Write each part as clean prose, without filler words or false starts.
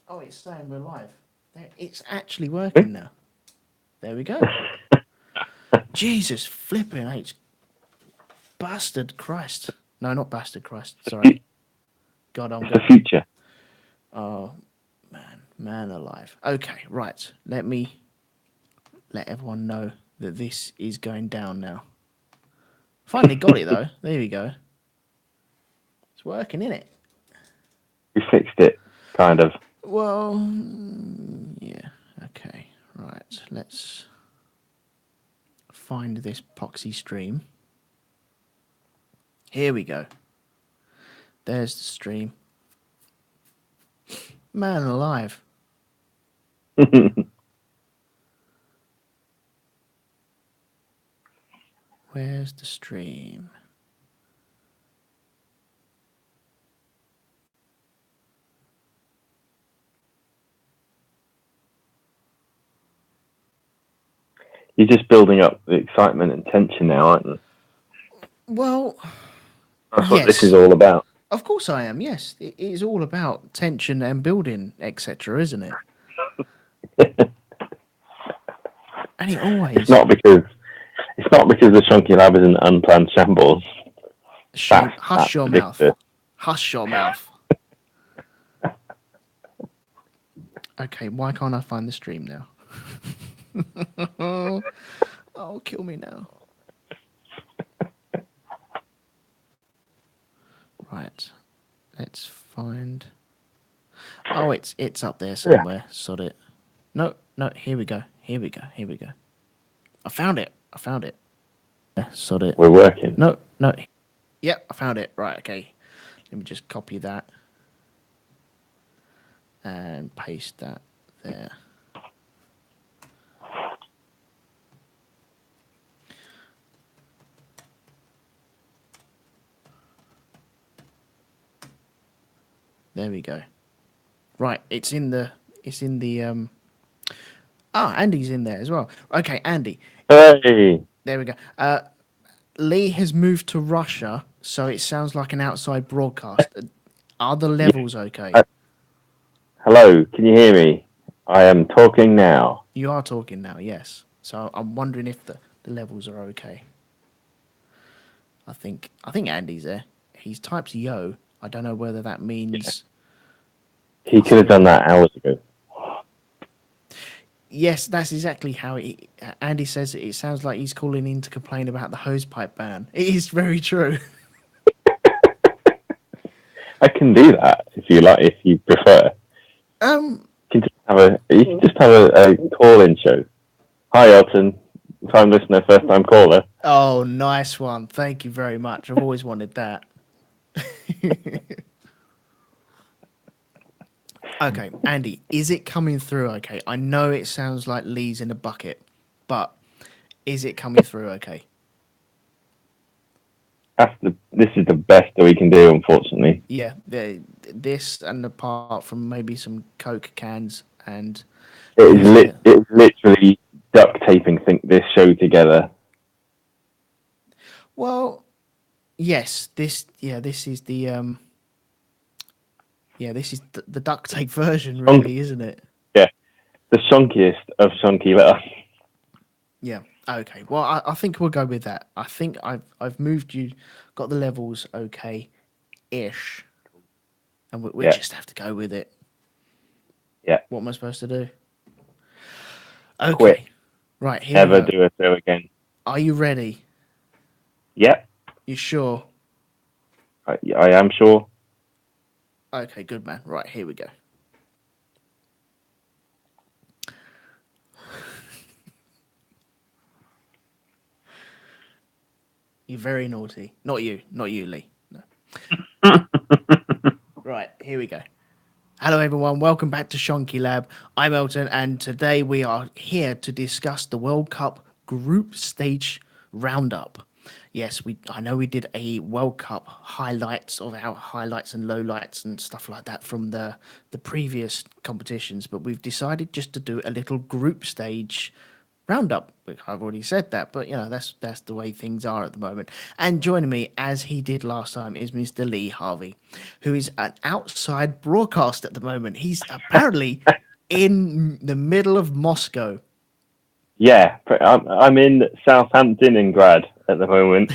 Oh, it's saying we're live. It's actually Eh? working now. There we go. Jesus flipping H. Bastard Christ. No, not bastard Christ. The Sorry. fu- God, I'm it's the going. future. Oh, man alive. Okay, right. Let me let everyone know that this is going down now. Finally got it though. There we go. It's working, isn't it? We fixed it, kind of. Well, yeah. Okay, right. Let's find this poxy stream. Here we go. There's the stream. Man alive. Where's the stream? You're just building up the excitement and tension now, aren't you? Well, That's what this is yes. all about. Of course I am. Yes, it is all about tension and building, etc., isn't it? And it It's always not because it's not because the Shonky Lab is an unplanned shambles. shame. Hush That's your mouth. ridiculous. Hush your mouth. Okay, why can't I find the stream now? Oh, kill me now. Right, let's find. Oh, it's up there Yeah. somewhere. Sod it. No, no. Here we go. Here we go. Here we go. I found it. I found it. Sod it. We're working. No, no. Yep, I found it. Right, okay. Let me just copy that and paste that there. There we go. Right, it's in the Andy's in there as well. Okay, Andy. Hey, There we go. Lee has moved to Russia, so it sounds like an outside broadcast. Are the yeah. levels okay? uh, Hello, can you hear me? I am talking now. You are talking now, yes. So I'm wondering if the levels are okay. I think Andy's there. He's typed yo. I don't know whether that Yeah. means He he's could have still. done that hours ago. Yes, that's exactly how it. Andy says it sounds like he's calling in to complain about the hosepipe ban. It is very true. I can do that if you like, if you prefer. Um. You can just have a call-in show. Hi, Elton. Time listener, first time caller. Oh, nice one. Thank you very much. I've always wanted that. Okay, Andy, is it coming through? Okay, I know it sounds like Lee's in a bucket, but is it coming through? Okay. This is the best that we can do, unfortunately. Yeah, this and apart from maybe some Coke cans and using it. It is literally duct taping this show together. Well, yes, this is the duct tape version, Shonk, really, isn't it? yeah, the shonkiest of Shonky Lab. Yeah. Okay. Well, I think we'll go with that. I think I've moved you, got the levels okay, ish, and we Yeah, just have to go with it. yeah. What am I supposed to do? Okay. Quick, Right. Here we never go. do a show again. Are you ready? Yeah, You sure? I am sure. Okay. Good man. Right. Here we go. You're very naughty. Not you. Not you, Lee. No. Right. Here we go. Hello, everyone. Welcome back to Shonky Lab. I'm Elton, and today we are here to discuss the World Cup group stage roundup. Yes, I know we did a World Cup highlights of our highlights and lowlights and stuff like that from the previous competitions, but we've decided just to do a little group stage roundup. I've already said that, but that's the way things are at the moment. And joining me, as he did last time, is Mr. Lee Harvey, who is an outside broadcast at the moment. He's apparently in the middle of Moscow. Yeah, I'm in Southampton in Grad at the moment.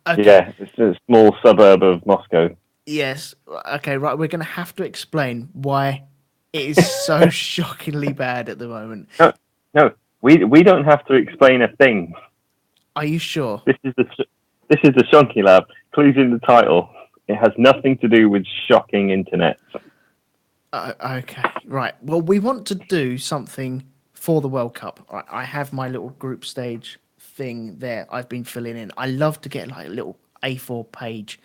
Okay. Yeah, it's a small suburb of Moscow. Yes. Okay. Right. We're going to have to explain why it is so shockingly bad at the moment. No, no, we don't have to explain a thing. Are you sure? This is the Shonky Lab. Clues in the title. It has nothing to do with shocking internet. Okay. Right. Well, we want to do something for the World Cup. I have my little group stage thing there. I've been filling in. I love to get like a little A4 page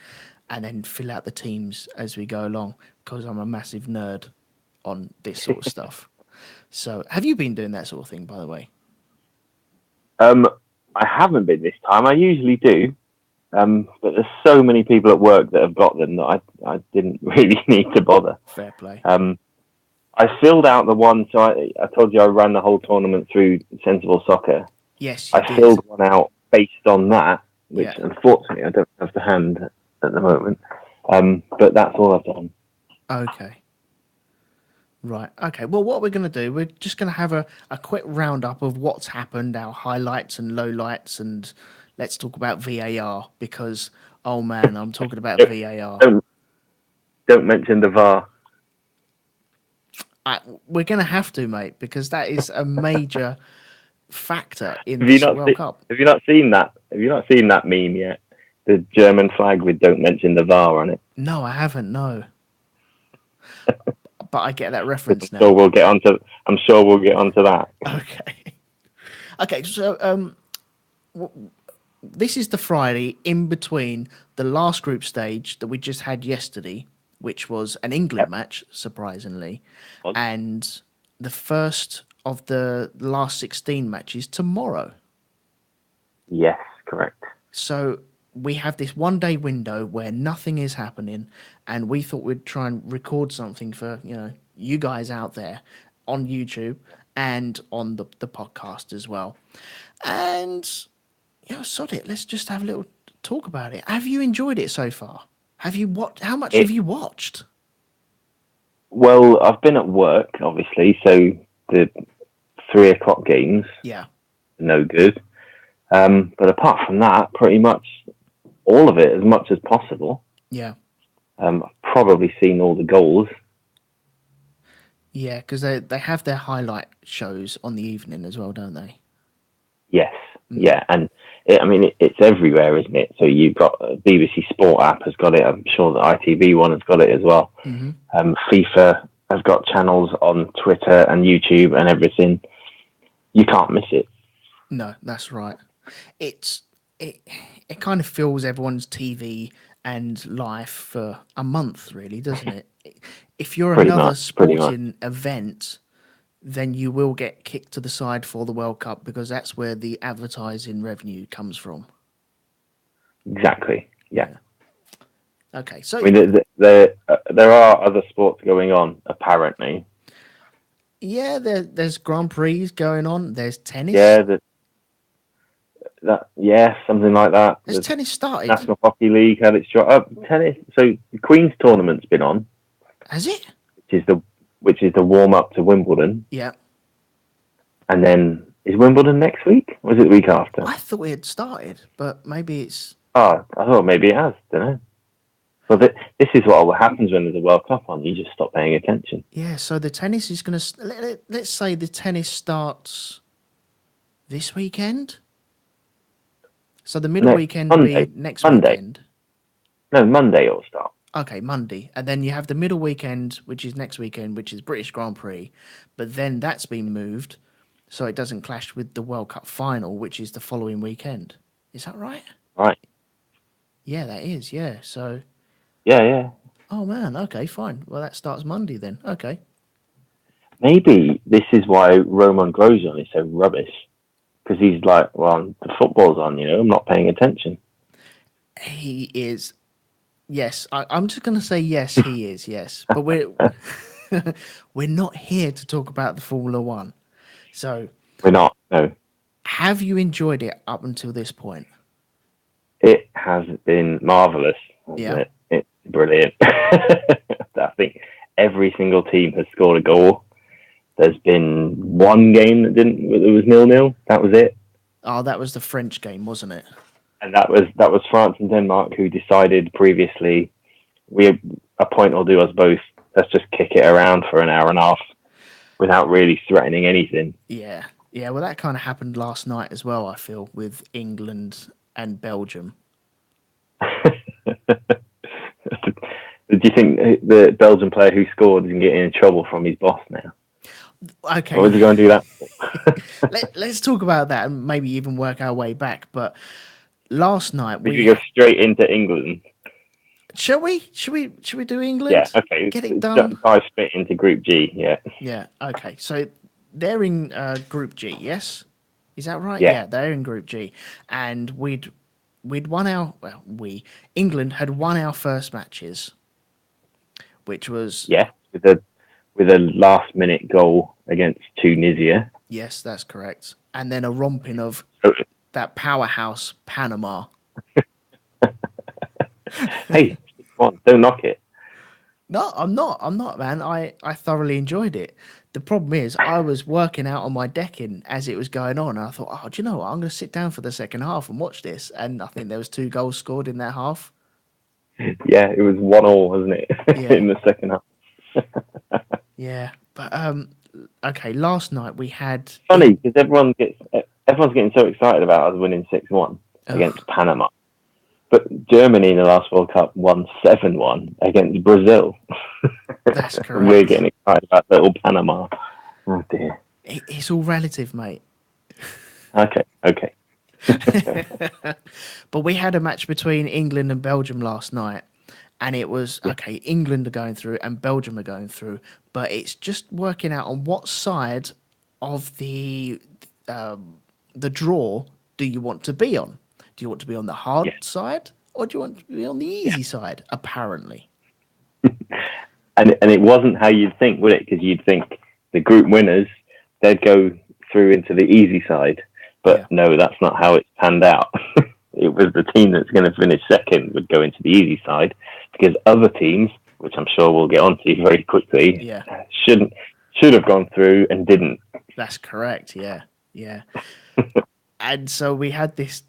and then fill out the teams as we go along because I'm a massive nerd on this sort of stuff. So, have you been doing that sort of thing, by the way? I haven't been this time. I usually do, but there's so many people at work that have got them that I didn't really need to bother. Fair play. I filled out the one, so I told you I ran the whole tournament through Sensible Soccer. Yes, I filled one out based on that, which unfortunately I don't have to hand at the moment. But that's all I've done. Okay. Right. Okay. Well, what we're going to do, we're just going to have a quick roundup of what's happened, our highlights and lowlights, and let's talk about VAR because, oh man, I'm talking about VAR. Don't mention the VAR. We're going to have to, mate, because that is a major factor in this World Cup. Have you not seen that? Have you not seen that meme yet? The German flag with "Don't mention the VAR" on it. No, I haven't. No. But I get that reference now. So I'm sure we'll get onto that. Okay. Okay. So this is the Friday in between the last group stage that we just had yesterday, which was an England match, surprisingly, and the first of the last 16 matches tomorrow. Yes, correct. So we have this 1 day window where nothing is happening, and we thought we'd try and record something for you guys out there on YouTube and on the podcast as well. And sod it, let's just have a little talk about it. Have you enjoyed it so far? Have you watched? How much have you watched? Well, I've been at work, obviously, so the 3 o'clock games, no good. But apart from that, pretty much all of it, as much as possible. Yeah. I've probably seen all the goals. Yeah, because they have their highlight shows on the evening as well, don't they? Yes. Yeah, and it's everywhere, isn't it? So you've got BBC Sport app has got it. I'm sure the ITV one has got it as well. Mm-hmm. FIFA has got channels on Twitter and YouTube and everything. You can't miss it. No, that's right. It kind of fills everyone's TV and life for a month, really, doesn't it? If you're another sporting event, then you will get kicked to the side for the World Cup because that's where the advertising revenue comes from. Exactly. Yeah. Okay. So there are other sports going on, apparently. Yeah, there's Grand Prix going on. There's tennis. Yeah, something like that. Has tennis started? National Hockey League had its tennis. So the Queen's tournament's been on. Has it? Which is the warm up to Wimbledon. Yeah. And then is Wimbledon next week? Or is it the week after? I thought it had started, but maybe it's. Oh, I thought maybe it has. Don't know. Well, this is what happens when there's a World Cup on. You just stop paying attention. Yeah. So the tennis is going to. Let's say the tennis starts this weekend. So the middle weekend will be next weekend. No, Monday it'll start. Okay, Monday. And then you have the middle weekend, which is next weekend, which is British Grand Prix. But then that's been moved so it doesn't clash with the World Cup final, which is the following weekend. Is that right? Right. Yeah, that is. Yeah. So. Yeah. Oh, man. Okay, fine. Well, that starts Monday then. Okay. Maybe this is why Roman Grosjean is so rubbish. Because he's like, well, the football's on, I'm not paying attention. He is. Yes, I'm just going to say yes, he is, yes. But we're not here to talk about the Formula One. So We're not. No. Have you enjoyed it up until this point? It has been marvelous, hasn't Yeah. it? It's brilliant. I think every single team has scored a goal. There's been one game that didn't. It was 0-0. That was it. Oh, that was the French game, wasn't it? And that was France and Denmark, who decided previously a point will do us both. Let's just kick it around for an hour and a half without really threatening anything. Yeah. Yeah, well, that kind of happened last night as well, I feel, with England and Belgium. Do you think the Belgian player who scored is getting in trouble from his boss now? Okay. Or was he going to do that? Let's talk about that and maybe even work our way back. But last night we go straight into England. Shall we? Should we do England? Yeah, okay. Get it done. Dive straight into Group G, yeah. Yeah, okay. So they're in Group G, yes? Is that right? Yeah, they're in Group G. And we'd won our England had won our first matches, which was with a last minute goal against Tunisia. Yes, that's correct. And then a romping of that powerhouse Panama. Hey, come on, don't knock it. No, I'm not, man. I thoroughly enjoyed it. The problem is, I was working out on my decking as it was going on. And I thought, oh, do you know what? I'm going to sit down for the second half and watch this. And I think there was 2 goals scored in that half. Yeah, it was 1-1, wasn't it? Yeah. In the second half. Yeah, but okay. Last night we had funny because everyone's getting so excited about us winning 6-1 against Panama. But Germany in the last World Cup won 7-1 against Brazil. That's correct. We're getting excited about little Panama. Oh dear. It's all relative, mate. Okay. But we had a match between England and Belgium last night, and it was okay. England are going through and Belgium are going through, but it's just working out on what side of the draw do you want to be on. Do you want to be on the hard side, or do you want to be on the easy side? Apparently. And it wasn't how you'd think, would it? Because you'd think the group winners, they'd go through into the easy side. But no, that's not how it panned out. It was the team that's going to finish second would go into the easy side, because other teams, which I'm sure we'll get onto very quickly, should have gone through and didn't. That's correct. Yeah. And so we had this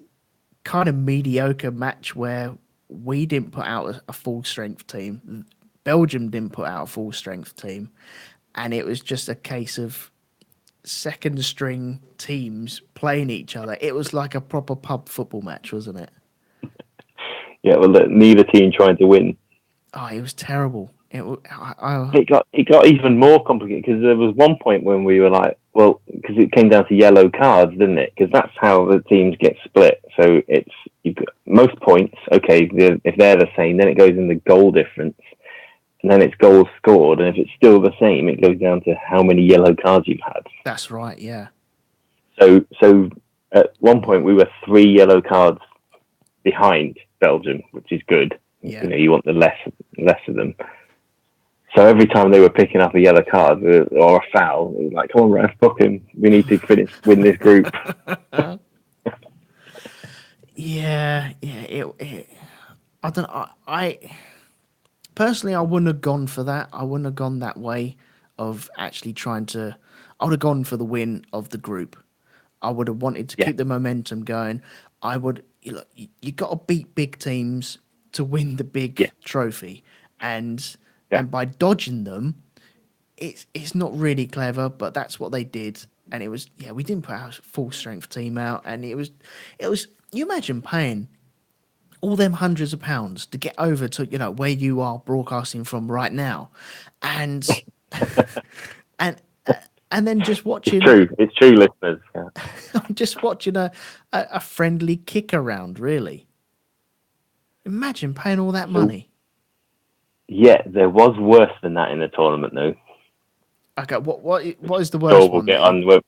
kind of mediocre match where we didn't put out a full strength team. Belgium didn't put out a full strength team, and it was just a case of second string teams playing each other. It was like a proper pub football match, wasn't it? Yeah, well, neither team trying to win. Oh, it was terrible. It got even more complicated because there was one point when we were like, well, because it came down to yellow cards, didn't it? Because that's how the teams get split. So you've got most points. Okay, if they're the same, then it goes in the goal difference, and then it's goals scored. And if it's still the same, it goes down to how many yellow cards you've had. That's right. Yeah. So at one point we were 3 yellow cards behind Belgium, which is good. Yeah. You know, you want the less of them. So every time they were picking up a yellow card or a foul, it was like, come on, ref, book him. We need to win this group. Yeah. I don't know. I personally, I wouldn't have gone for that. I wouldn't have gone that way of actually trying to. I would have gone for the win of the group. I would have wanted to keep the momentum going. I would. You got to beat big teams to win the big trophy, and by dodging them, it's not really clever, but that's what they did. And it was we didn't put our full strength team out, and it was you imagine paying all them hundreds of pounds to get over to where you are broadcasting from right now, and and then just watching. It's true, listeners. Yeah. Just watching a friendly kick around, really. Imagine paying all that money. Yeah, there was worse than that in the tournament, though. Okay, what is the worst we'll get on with.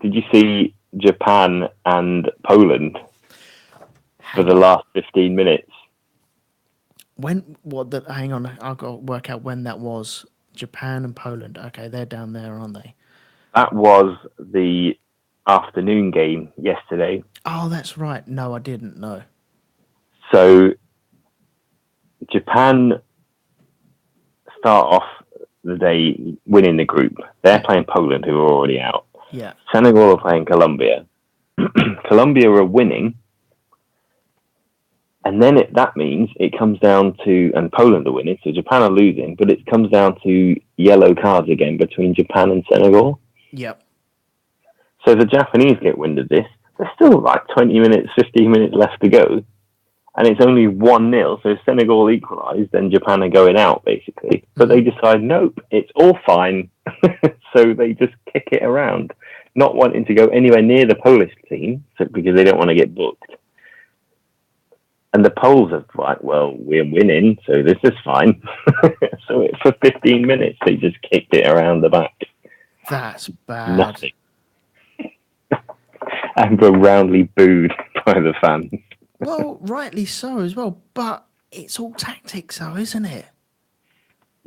Did you see Japan and Poland for the last 15 minutes? Hang on, I've got to work out when that was. Japan and Poland. Okay, they're down there, aren't they? That was the afternoon game yesterday. Oh, that's right. No, I didn't know. So Japan start off the day winning the group. They're playing Poland, who are already out. Yeah. Senegal are playing Colombia. Colombia are winning. And then that means it comes down to, and Poland are winning, so Japan are losing, but it comes down to yellow cards again between Japan and Senegal. Yep. So the Japanese get wind of this. There's still like 20 minutes, 15 minutes left to go. And it's only 1-0. So if Senegal equalise, then Japan are going out, basically. But they decide, nope, it's all fine. So they just kick it around, not wanting to go anywhere near the Polish team because they don't want to get booked. And the Poles are like, well, we're winning, so this is fine. So for 15 minutes, they just kicked it around the back. That's bad. Nothing. And were roundly booed by the fans. Well, rightly so as well, but it's all tactics, though, isn't it?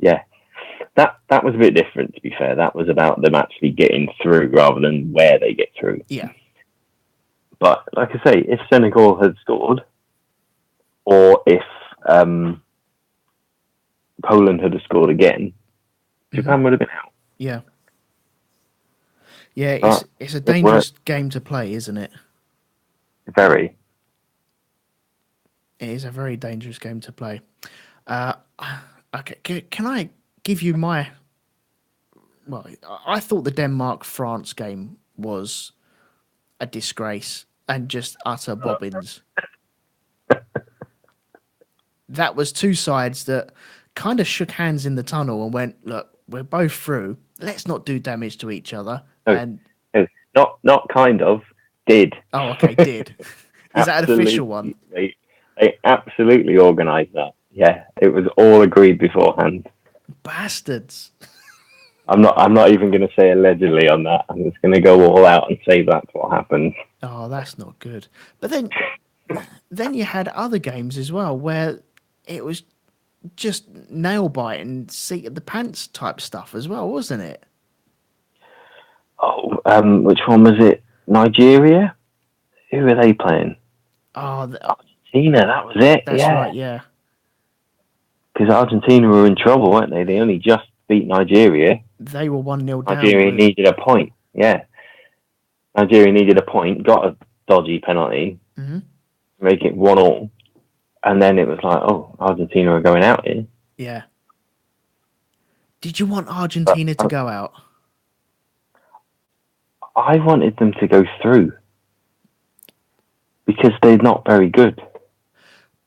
Yeah. That was a bit different, to be fair. That was about them actually getting through rather than where they get through. Yeah. But, like I say, if Senegal had scored, or if Poland had scored again, Japan would have been out. Yeah. Yeah, it's a dangerous game to play, isn't it? Very. It is a very dangerous game to play. Okay, can I give you my... Well, I thought the Denmark-France game was a disgrace and just utter bobbins. That was two sides that kind of shook hands in the tunnel and went, look, we're both through. Let's not do damage to each other. Not kind of, did. Oh, okay, did. Is that an official one? They absolutely organised that. Yeah, it was all agreed beforehand. Bastards. I'm not even going to say allegedly on that. I'm just going to go all out and say that's what happened. Oh, that's not good. But then you had other games as well where it was just nail biting, seat of the pants type stuff as well, wasn't it? Oh, which one was it? Nigeria? Who were they playing? Oh, Argentina. That was it. That's right. Yeah. Because Argentina were in trouble, weren't they? They only just beat Nigeria. They were 1-0 down. Nigeria needed a point. Yeah. Nigeria needed a point, got a dodgy penalty, make it 1-1. And then it was like, oh, Argentina are going out here. Yeah. Did you want Argentina to go out? I wanted them to go through. Because they're not very good.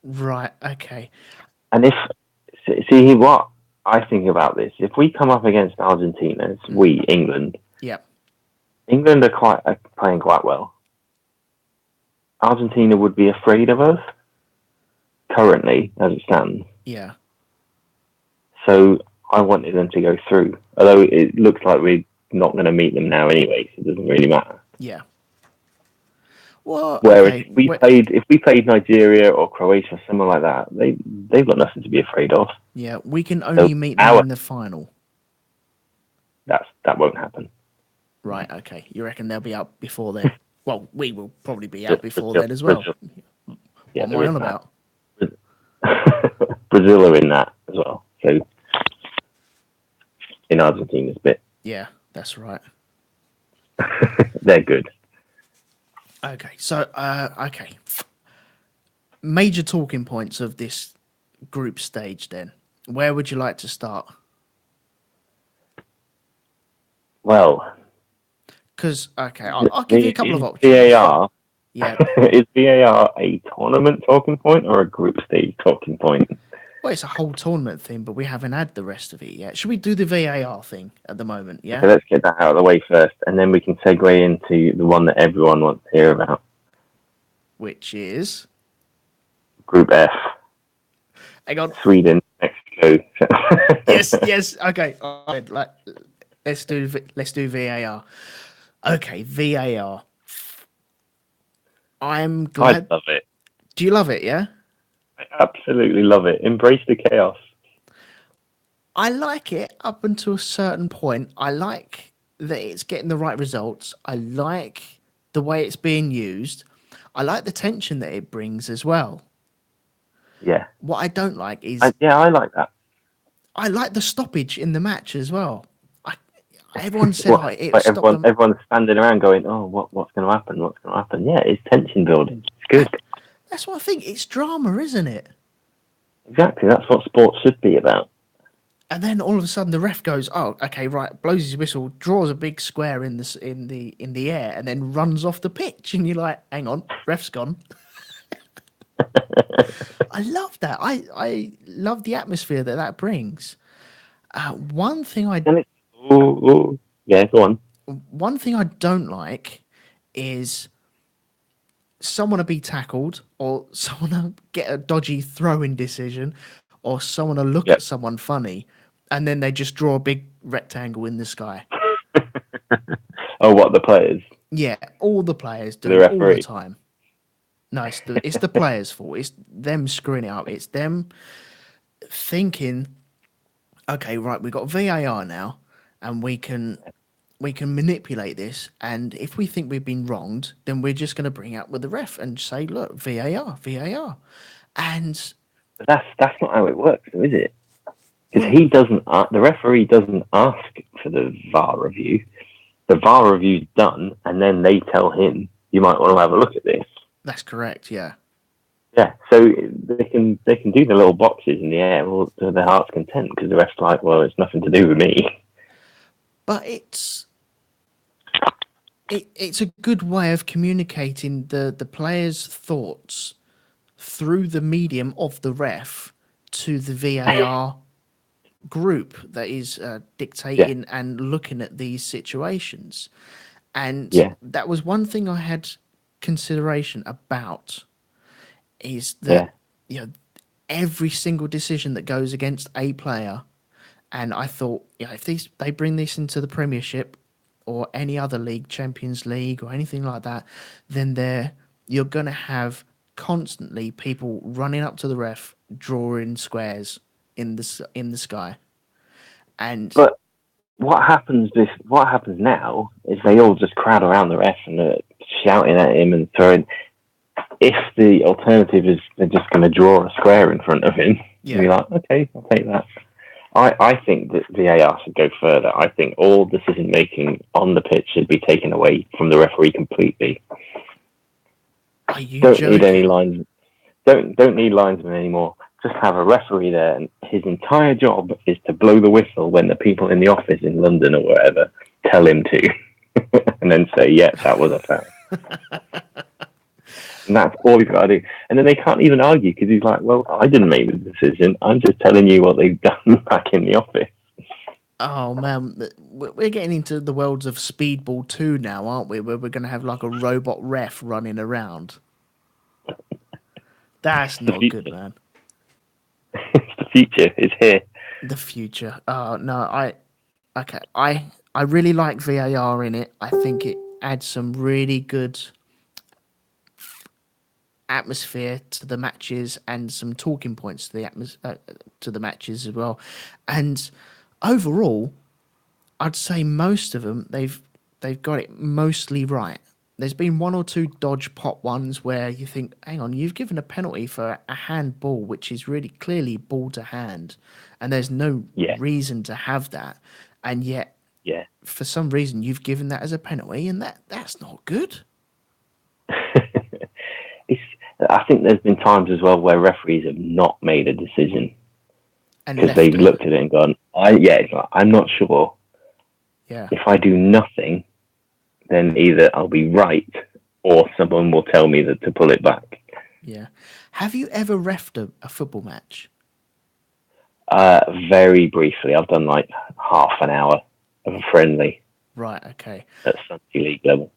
Right, okay. And see what I think about this. If we come up against Argentina, England. Yeah. England are playing quite well. Argentina would be afraid of us currently, as it stands. Yeah. So I wanted them to go through. Although it looks like we're not going to meet them now anyway, so it doesn't really matter. Yeah. Well, whereas if we played Nigeria or Croatia or something like that, they've got nothing to be afraid of. Yeah, we can only meet them in the final. That won't happen. Right, okay. You reckon they'll be out before then? Well, we will probably be out before then as well. Yeah, what am I on about? Brazil are in that as well. So in Argentina's bit. Yeah, that's right. They're good. Okay, so major talking points of this group stage then. Where would you like to start? Well, because I'll give you a couple of options. VAR. Yeah. Is VAR a tournament talking point or a group stage talking point? Well, it's a whole tournament thing, but we haven't had the rest of it yet. Should we do the VAR thing at the moment? Yeah. Okay, let's get that out of the way first, and then we can segue into the one that everyone wants to hear about. Which is? Group F. Hang on. Sweden, Mexico. Yes. Okay. Let's do VAR. Okay, VAR. I'm glad. I love it. Do you love it? Yeah. I absolutely love it. Embrace the chaos. I like it up until a certain point. I like that it's getting the right results. I like the way it's being used. I like the tension that it brings as well. Yeah. What I don't like is I like that. I like the stoppage in the match as well. I, everyone said, What? "Oh, it Like stopped them." everyone's standing around going, "Oh, what's going to happen? What's going to happen?" Yeah, it's tension building. It's That, good. that's what I think. It's drama, isn't it? Exactly. That's what sports should be about. And then all of a sudden, the ref goes, "Oh, okay, right." Blows his whistle, draws a big square in the air, and then runs off the pitch. And you're like, "Hang on, ref's gone." I love that. I love the atmosphere that that brings. One thing I And it's yeah, go on. one thing I don't like is someone to be tackled, or someone to get a dodgy throwing decision, or someone to look Yep. at someone funny, and then they just draw a big rectangle in the sky. Oh, what the players? Yeah, all the players do The it all the referee. time. No, it's the players' fault. It's them screwing it up. It's them thinking, okay, right, we've got VAR now, and we can manipulate this. And if we think we've been wronged, then we're just going to bring up with the ref and say, look, VAR, VAR. And But that's not how it works, though, is it? Because well, he doesn't. The referee doesn't ask for the VAR review. The VAR review's done, and then they tell him, "You might want to have a look at this." that's correct. Yeah, Yeah, so they can do the little boxes in the air all to their heart's content because the ref's like, "Well, it's nothing to do with me." but it's a good way of communicating the players' thoughts through the medium of the ref to the VAR group that is Yeah, dictating and looking at these situations. And yeah, that was one thing I had consideration about, is yeah, that every single decision that goes against a player, and I thought, if they bring this into the Premiership or any other league, Champions League or anything like that, then you're gonna have constantly people running up to the ref, drawing squares in the sky, and but what happens now is they all just crowd around the ref and shouting at him and throwing. If the alternative is they're just going to draw a square in front of him, you'll be like, okay, I'll take that. I think that VAR should go further. I think all decision making on the pitch should be taken away from the referee completely. Are you Don't joking? need any lines. Don't need linesmen anymore. Just have a referee there, and his entire job is to blow the whistle when the people in the office in London or wherever tell him to, and then say, "Yeah, that was a foul." And that's all he's got to do. And then they can't even argue because he's like, "Well, I didn't make the decision. I'm just telling you what they've done back in the office." Oh man, we're getting into the worlds of Speedball 2 now, aren't we? Where we're going to have like a robot ref running around. That's The not good, future. man. It's the future. It's here. The future. Oh no, okay. I really like VAR in it. I think it adds some really good atmosphere to the matches and some talking points to to the matches as well. And overall, I'd say most of them they've got it mostly right. There's been one or two dodge pot ones where you think, hang on, you've given a penalty for a handball, which is really clearly ball to hand, and there's no Yeah. reason to have that, and yet Yeah. for some reason you've given that as a penalty, and that's not good. it's. I think there's been times as well where referees have not made a decision And because left they've it. looked at it and gone, I'm not sure. Yeah. If I do nothing, then either I'll be right or someone will tell me that to pull it back. Yeah. Have you ever refed a football match? Very briefly, I've done like half an hour of a friendly Right. Okay. at Shonky League level.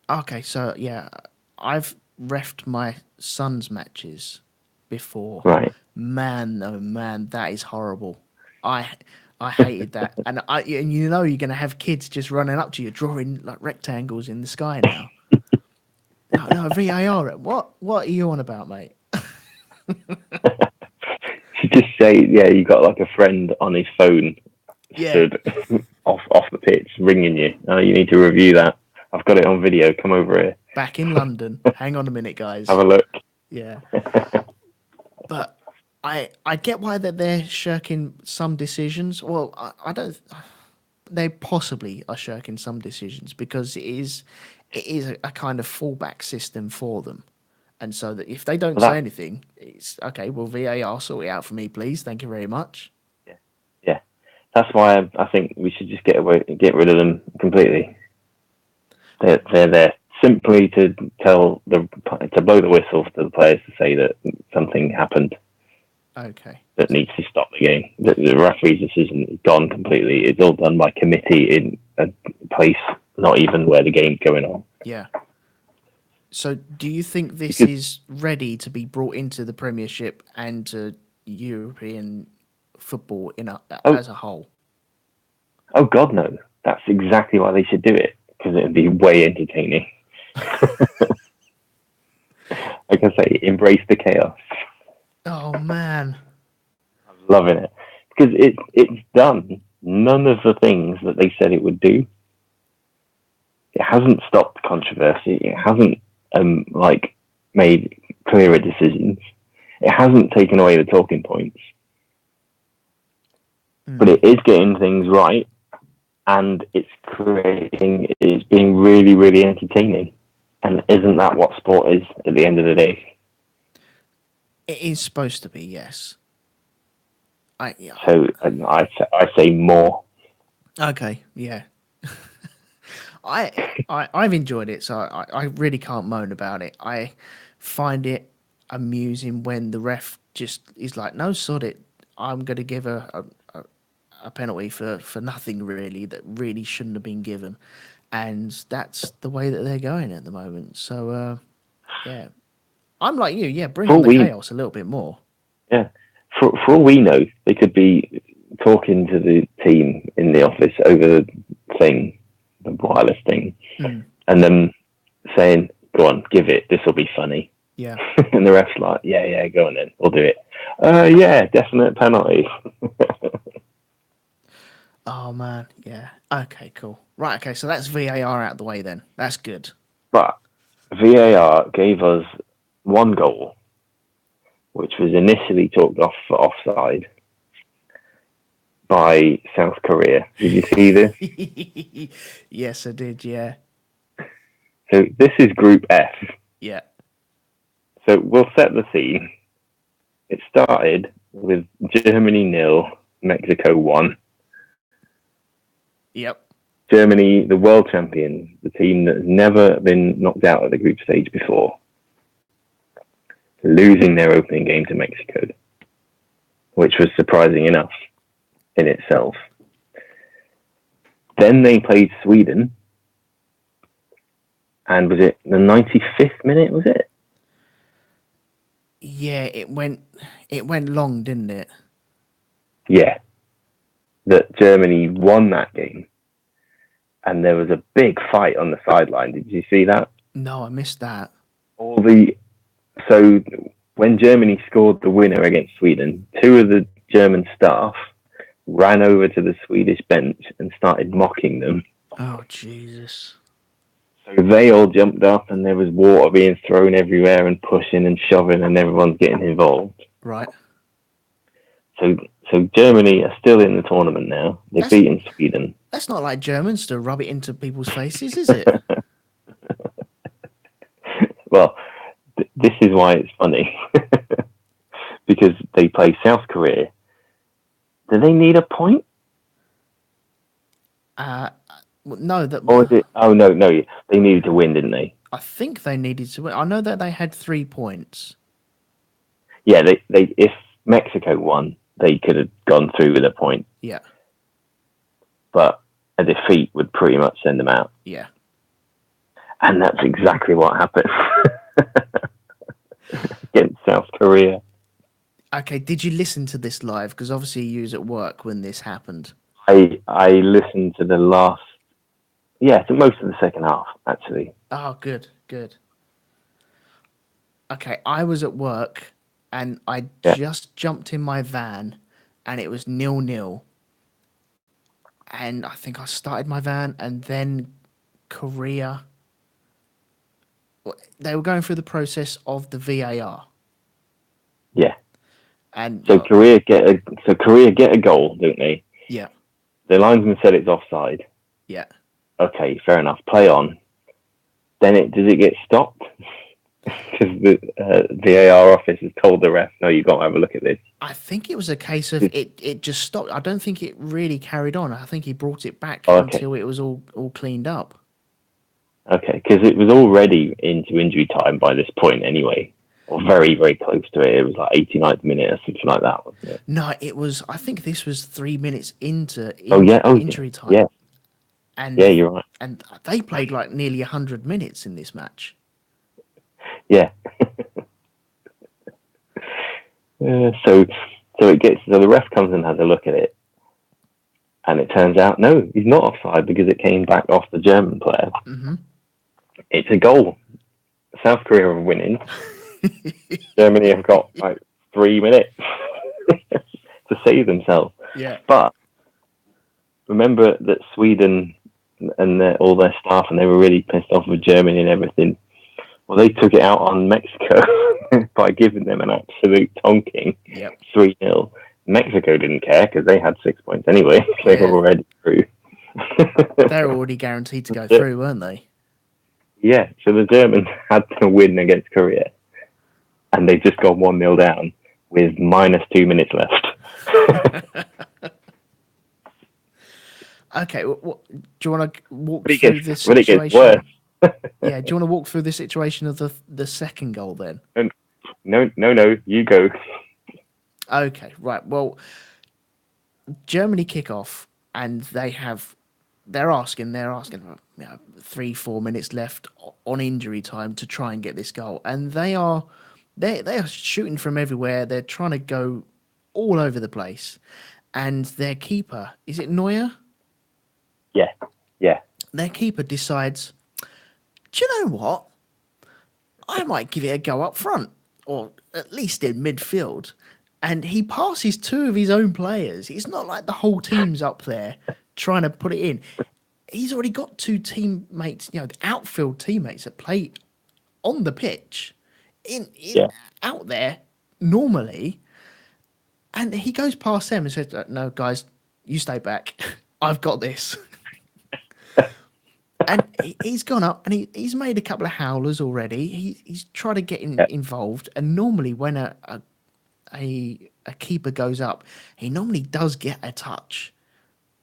Okay. So yeah, I've refed my son's matches before. Right. Man, oh man, that is horrible. I I hated that, and you're gonna have kids just running up to you, drawing like rectangles in the sky now. No, VAR. What are you on about, mate? You just say, yeah, you got like a friend on his phone Yeah. stood off the pitch, ringing you. Oh, you need to review that. I've got it on video. Come over here. Back in London. Hang on a minute, guys. Have a look. Yeah. But I get why that they're shirking some decisions. Well, I don't. They possibly are shirking some decisions because it is a kind of fallback system for them. And so that if they don't say anything, it's okay. Well, VAR, sort it out for me, please. Thank you very much. Yeah. That's why I think we should just get rid of them completely. They're there simply to blow the whistle to the players to say that something happened. Okay. That needs to stop the game. The referee's decision is gone completely. It's all done by committee in a place not even where the game's going on. Yeah. So, do you think this is ready to be brought into the Premiership and to European football as a whole? Oh God, no! That's exactly why they should do it, because it'd be way entertaining. Like I say, embrace the chaos. Oh man, I'm loving it because it's done none of the things that they said it would do. It hasn't stopped controversy. It hasn't made clearer decisions. It hasn't taken away the talking points. But it is getting things right, and it's being really, really entertaining. And isn't that what sport is at the end of the day? It is supposed to be, yes. So I say more. Okay, yeah. I've enjoyed it, so I really can't moan about it. I find it amusing when the ref just is like, no, sod it. I'm going to give a penalty for nothing really that really shouldn't have been given. And that's the way that they're going at the moment. So, yeah. I'm like you, yeah, bring on the chaos a little bit more. Yeah. For all we know, they could be talking to the team in the office over the thing, the wireless thing, and then saying, go on, give it, this will be funny. Yeah. And the ref's like, yeah, go on then, we'll do it. Yeah, definite penalty. Oh, man, yeah. Okay, cool. Right, okay, so that's VAR out the way then. That's good. But VAR gave us one goal, which was initially talked off for offside by South Korea. Did you see this? Yes, I did, yeah. So this is Group F. Yeah. So we'll set the scene. It started with Germany 0, Mexico 1. Yep. Germany, the world champion, the team that has never been knocked out at the group stage before, losing their opening game to Mexico, which was surprising enough in itself. Then they played Sweden, and was it the 95th minute, was it? Yeah, it went long, didn't it? Yeah. That Germany won that game. And there was a big fight on the sideline. Did you see that? No, I missed that. So when Germany scored the winner against Sweden, two of the German staff ran over to the Swedish bench and started mocking them. Oh, Jesus. So they all jumped up and there was water being thrown everywhere and pushing and shoving and everyone's getting involved. Right. So Germany are still in the tournament now. They've beaten Sweden. That's not like Germans to rub it into people's faces, is it? Well, this is why it's funny. Because they play South Korea. Do they need a point? No. Or is it? Oh, no. They needed to win, didn't they? I think they needed to win. I know that they had 3 points. Yeah, they if Mexico won, they could have gone through with a point. Yeah. But a defeat would pretty much send them out. Yeah. And that's exactly what happened against South Korea. Okay, did you listen to this live? Because obviously you was at work when this happened. I listened to the last, to most of the second half, actually. Oh, good. Okay, I was at work and I just jumped in my van and it was 0-0. and I think I started my van, and then Korea. They were going through the process of the VAR. Yeah. And so Korea get a goal, don't they? Yeah. The linesman said it's offside. Yeah. Okay, fair enough. Play on. Then does it get stopped? Because the VAR office has told the ref, no, you've got to have a look at this. I think it was a case of it just stopped. I don't think it really carried on. I think he brought it back until it was all cleaned up. Okay, because it was already into injury time by this point anyway, or very, very close to it. It was like 89th minute or something like that, wasn't it? No, it was. I think this was 3 minutes into injury time. Yeah. And yeah, you're right. And they played like nearly 100 minutes in this match. Yeah. So the ref comes and has a look at it, and it turns out no, he's not offside because it came back off the German player. Mm-hmm. It's a goal. South Korea are winning. Germany have got like 3 minutes to save themselves. Yeah. But remember that Sweden and all their staff, and they were really pissed off with Germany and everything. Well, they took it out on Mexico by giving them an absolute tonking, 3-0. Mexico didn't care because they had 6 points anyway. They were already through. They were already guaranteed to go through, weren't they? Yeah, so the Germans had to win against Korea, and they just got 1-0 down with minus 2 minutes left. Okay, do you want to walk through this situation? But it gets worse. Yeah, do you want to walk through the situation of the second goal then? No, you go. Okay, right. Well, Germany kick off, and they're asking 3-4 minutes left on injury time to try and get this goal, and they are shooting from everywhere. They're trying to go all over the place, and their keeper, is it Neuer? Yeah. Their keeper decides, do you know what? I might give it a go up front, or at least in midfield. And he passes 2 of his own players. It's not like the whole team's up there trying to put it in. He's already got 2 teammates, outfield teammates that play on the pitch, out there normally. And he goes past them and says, no, guys, you stay back. I've got this. And he's gone up and he's made a couple of howlers already. He's tried to get involved. And normally when a keeper goes up, he normally does get a touch.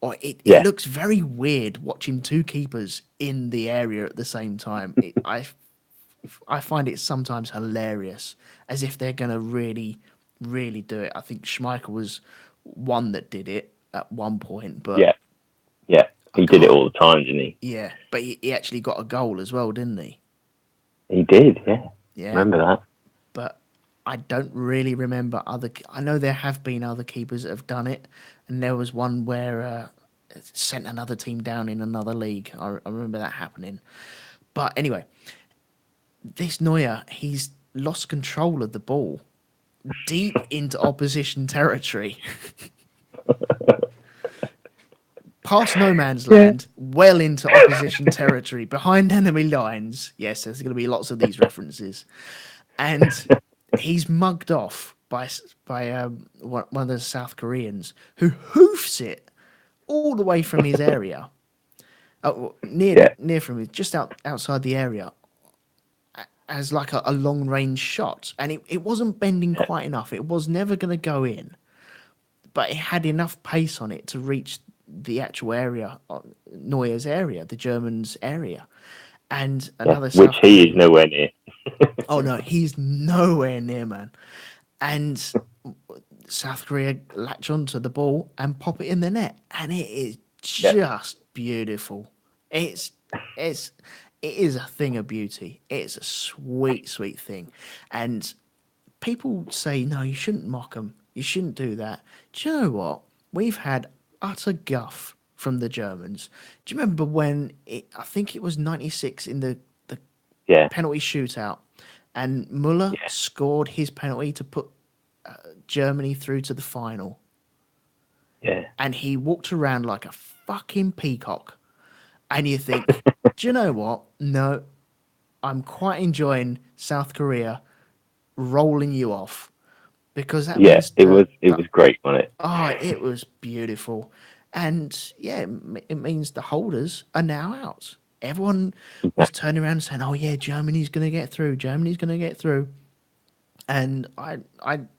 Or it looks very weird watching 2 keepers in the area at the same time. I find it sometimes hilarious, as if they're going to really, really do it. I think Schmeichel was one that did it at one point. But yeah. He did it all the time, didn't he? Yeah, but he actually got a goal as well, didn't he? He did, yeah. Remember that. But I don't really remember I know there have been other keepers that have done it, and there was one where it sent another team down in another league. I remember that happening. But anyway, this Neuer, he's lost control of the ball deep into opposition territory. Past no man's land, well into opposition territory, behind enemy lines. Yes, there's going to be lots of these references. And he's mugged off by one of the South Koreans, who hoofs it all the way from his area, near from it, just outside the area, as like a long range shot. And it wasn't bending quite enough. It was never going to go in, but it had enough pace on it to reach the actual area, Neuer's area, the Germans' area. And another which he is nowhere near. Oh no, he's nowhere near, man. And South Korea latch onto the ball and pop it in the net, and it is just beautiful. It is a thing of beauty. It's a sweet, sweet thing. And people say, no, you shouldn't mock them. You shouldn't do that. Do you know what? We've had utter guff from the Germans. Do you remember when I think it was 96 in the penalty shootout, and Muller scored his penalty to put Germany through to the final? Yeah. And he walked around like a fucking peacock. And you think, do you know what? No, I'm quite enjoying South Korea rolling you off because that Yeah, means it was great, wasn't it? it was beautiful. And yeah, it means the holders are now out. Everyone was Exactly. turning around and saying, "Oh yeah, Germany's going to get through. Germany's going to get through." And I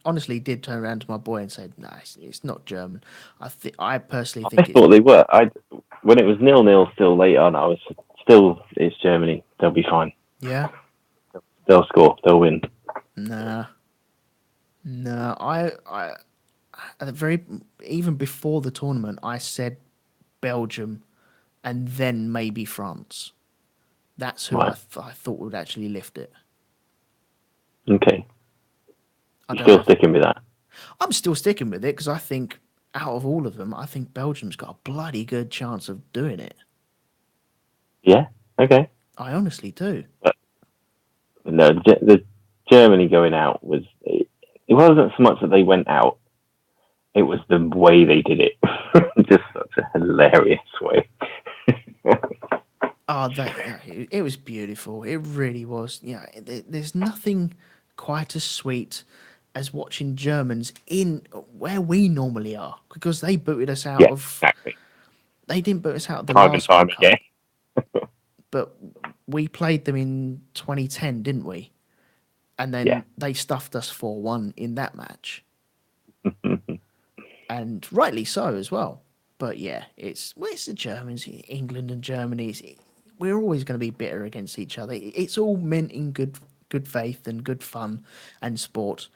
honestly did turn around to my boy and said, "No, it's not German. I personally I think it's thought they were. When it was 0-0 still late on, I was still, it's Germany. They'll be fine. yeah, They'll score. They'll win. nah, nah. I at the very even before the tournament, I said Belgium and then maybe France. That's who Right. I thought would actually lift it. Okay. I You're don't know. still sticking with that? I'm still sticking with it because I think out of all of them, I think Belgium's got a bloody good chance of doing it. Yeah. Okay. I honestly do. But no, the Germany going out was, it wasn't so much that they went out, it was the way they did it. Just such a hilarious way. Oh, it was beautiful. It really was. Yeah, there's nothing quite as sweet as watching Germans in where we normally are because they booted us out Yeah, of. exactly. They didn't boot us out of the Time and last World time again. Cup, but we played them in 2010, didn't we? And Yeah. then they stuffed us 4-1 in that match, and rightly so as well. But yeah, it's the Germans, England and Germany. We're always going to be bitter against each other. It's all meant in good faith and good fun and sport.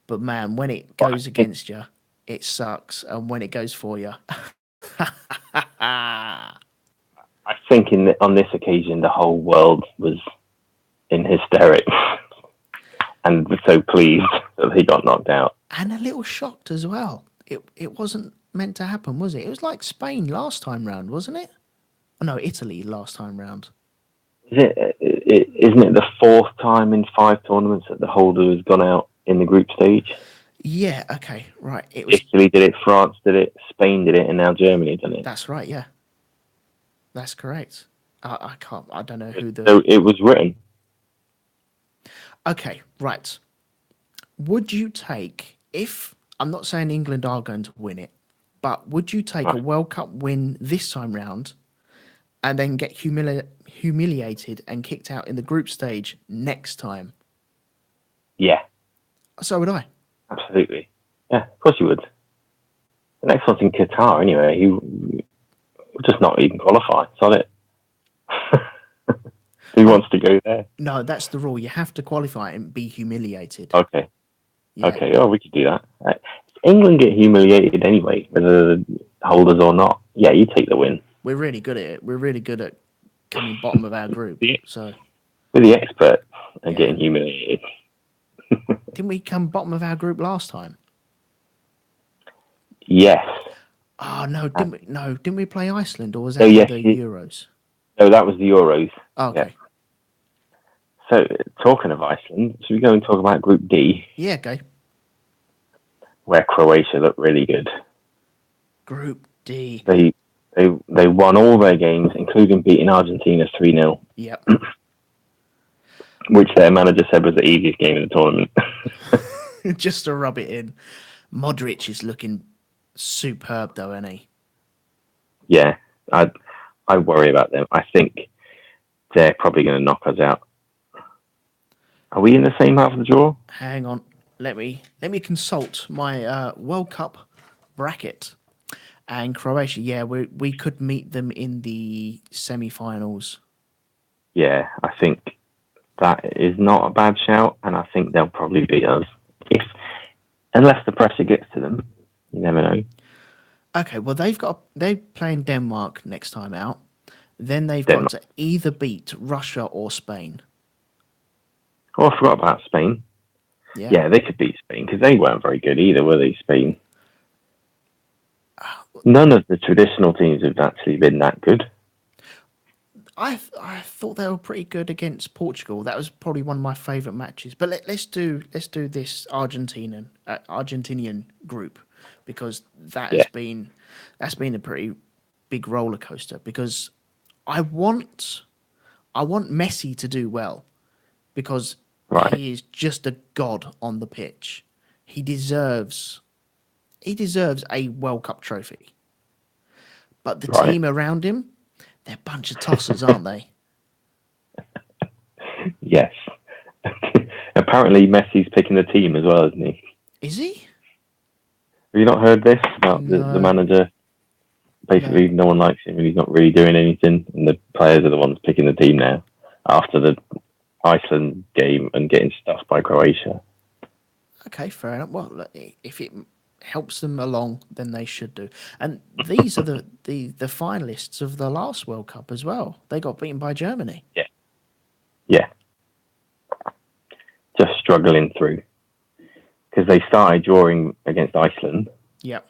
But man, when it But goes against you, it sucks, and when it goes for you, I think on this occasion, the whole world was in hysterics and so pleased that they got knocked out. and a little shocked as well. It wasn't meant to happen, was it? It was like Spain last time round, wasn't it? Oh, no, Italy last time round. Isn't it the fourth time in 5 tournaments that the holder has gone out in the group stage? Yeah, okay, right. It was Italy did it, France did it, Spain did it, and now Germany done it. That's right, yeah. That's correct. I can't I don't know who the So it was written. Okay, right. Would you take if I'm not saying England are going to win it, but would you take a Right. World Cup win this time round and then get humiliated and kicked out in the group stage next time? Yeah, So would I. absolutely. Yeah, of course you would. The next one's in Qatar anyway. You will just not even qualify. It's on it. Who wants to go there? No, that's the rule. You have to qualify and be humiliated. Okay. Yeah. Okay. Oh, we could do that. England get humiliated anyway, whether the holders or not. Yeah, you take the win. We're really good at it. We're really good at coming bottom of our group. Yeah. So We're the experts at yeah. getting humiliated. Didn't we come bottom of our group last time? Yes. Oh no, didn't we play Iceland or was So that yes, the Euros? no, that was the Euros. Oh, Yeah. okay. So talking of Iceland, should we go and talk about Group D, Yeah, okay. where Croatia looked really good? Group D. They won all their games, including beating Argentina 3-0, Yep. which their manager said was the easiest game in the tournament. Just to rub it in. Modric is looking superb though, isn't he? Yeah, I worry about them. I think they're probably going to knock us out. Are we in the same half of the draw? Hang on. Let me consult my World Cup bracket. And Croatia, yeah, we could meet them in the semi-finals. Yeah, I think that is not a bad shout, and I think they'll probably beat us. Unless the pressure gets to them. You never know. Okay, well they're playing Denmark next time out. Then they've Denmark. got to either beat Russia or Spain. Oh, I forgot about Spain. Yeah, they could beat Spain because they weren't very good either, were they, Spain? None of the traditional teams have actually been that good. I thought they were pretty good against Portugal. That was probably one of my favourite matches. But let's do this Argentinian group because that's been a pretty big roller coaster because I want Messi to do well because he is just a god on the pitch. He deserves a World Cup trophy. But the team around him, they're a bunch of tossers, aren't they? Yes. Apparently Messi's picking the team as well, isn't he? Is he? Have you not heard this about the manager? Basically, no one likes him and he's not really doing anything, and the players are the ones picking the team now after the Iceland game and getting stuffed by Croatia. Okay, fair enough. Well, if it helps them along, then they should do. And these are the finalists of the last World Cup as well. They got beaten by Germany. Yeah. Just struggling through because they started drawing against Iceland. Yep.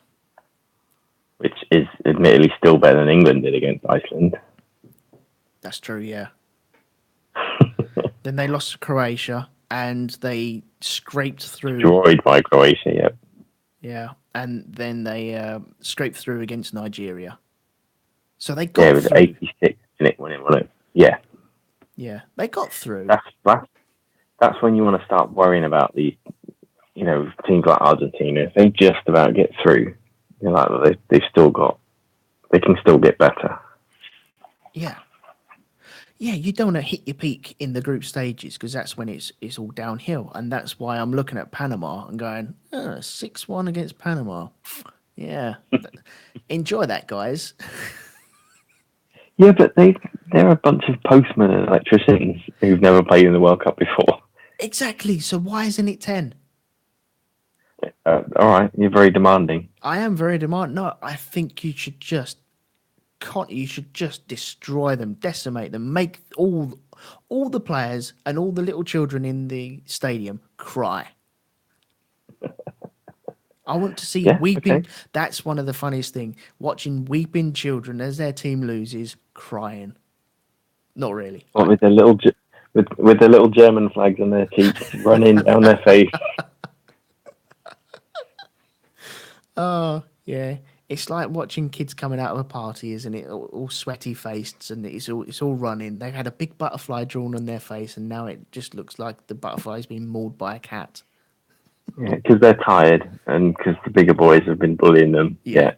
Which is admittedly still better than England did against Iceland. That's true, yeah. Then they lost to Croatia and they scraped through. Destroyed by Croatia, yep. Yeah, and then they scraped through against Nigeria. So they got through. Yeah, it was 86 when it won it. Yeah. Yeah, they got through. That's when you want to start worrying about the, teams like Argentina. If they just about get through, they can still get better. Yeah. Yeah, you don't want to hit your peak in the group stages because that's when it's all downhill. And that's why I'm looking at Panama and going, 6-1 against Panama. Yeah. Enjoy that, guys. Yeah, but they're a bunch of postmen and electricians who've never played in the World Cup before. Exactly. So why isn't it 10? All right, you're very demanding. I am very demanding. No, I think you should just destroy them, decimate them, make all the players and all the little children in the stadium cry. I want to see weeping. Okay. That's one of the funniest things. Watching weeping children as their team loses, crying. Not really. What, with their little German flags on their cheeks, running down their face. Oh, yeah. It's like watching kids coming out of a party, isn't it? All sweaty faced and it's all running. They had a big butterfly drawn on their face and now it just looks like the butterfly's been mauled by a cat. Yeah, because they're tired and because the bigger boys have been bullying them. Yeah.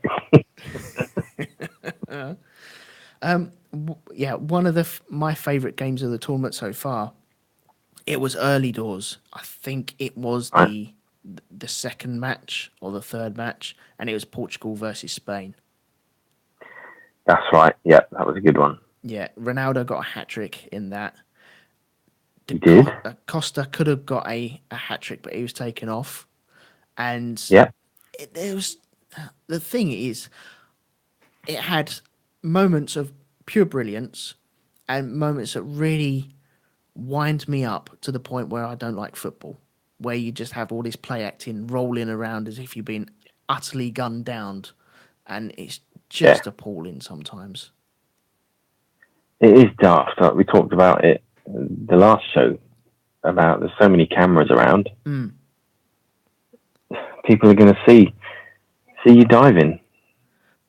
One of my favourite games of the tournament so far, it was early doors. I think it was the second match or the third match, and it was Portugal versus Spain. That's right. Yeah, that was a good one. Yeah, Ronaldo got a hat-trick in that. He did. Costa could have got a hat-trick, but he was taken off. And the thing is, it had moments of pure brilliance and moments that really wind me up to the point where I don't like football, where you just have all this play acting rolling around as if you've been utterly gunned down, and it's just appalling sometimes. It is daft. Like we talked about it the last show about there's so many cameras around. People are going to see you diving.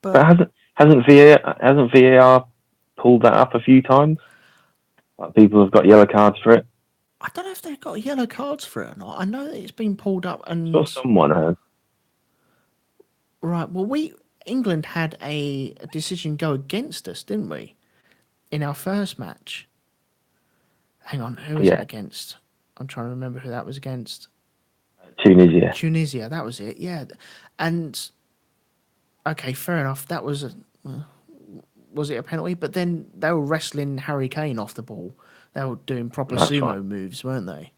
But hasn't VAR pulled that up a few times? Like people have got yellow cards for it. I don't know if they've got yellow cards for it or not. I know that it's been pulled up and someone has. Right. Well, England had a decision go against us, didn't we? In our first match. Hang on, who was it against? I'm trying to remember who that was against. Tunisia, that was it. Yeah, and okay, fair enough. That was was it a penalty? But then they were wrestling Harry Kane off the ball. They were doing proper sumo moves, weren't they?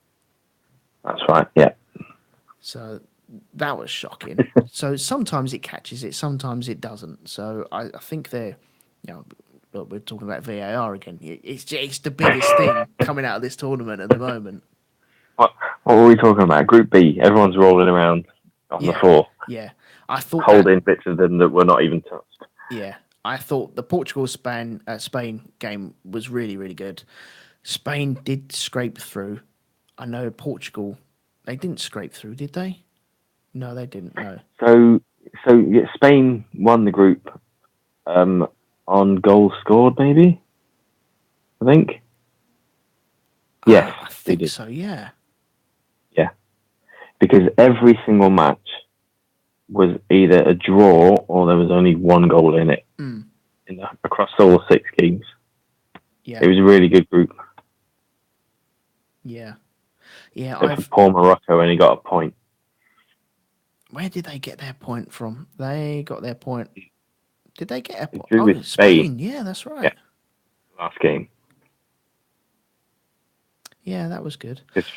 That's right. Yeah. So that was shocking. So sometimes it catches it, sometimes it doesn't. So I think they're, we're talking about VAR again. It's the biggest thing coming out of this tournament at the moment. What were we talking about? Group B. Everyone's rolling around on the floor. Yeah, I thought holding bits of them that were not even touched. Yeah, I thought the Portugal-Spain game was really, really good. Spain did scrape through. I know Portugal, they didn't scrape through, did they? No, they didn't. No. So Spain won the group on goals scored, maybe. I think. Yes, I they think did. so. Yeah. Yeah, because every single match was either a draw or there was only one goal in it across all 6 games. Yeah. It was a really good group. Yeah. Yeah. Except for poor Morocco only got a point. Where did they get their point from? They got their point. Did they get a point? Drew with Spain. Yeah, that's right. Yeah, last game. Yeah, that was good. Because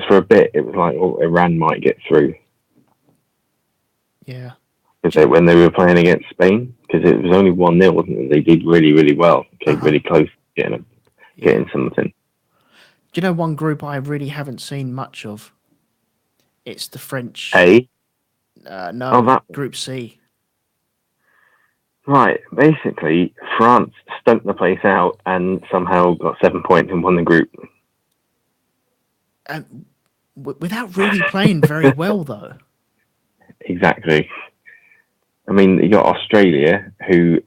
for a bit it was like, oh, Iran might get through. Yeah. Because when they were playing against Spain, because it was only 1-0, wasn't it? They did really, really well. Came really close to getting something. Do you know one group I really haven't seen much of? It's the French. A? No, Group C. Right. Basically, France stunk the place out and somehow got 7 points and won the group. And without really playing very well, though. Exactly. I mean, you got Australia, who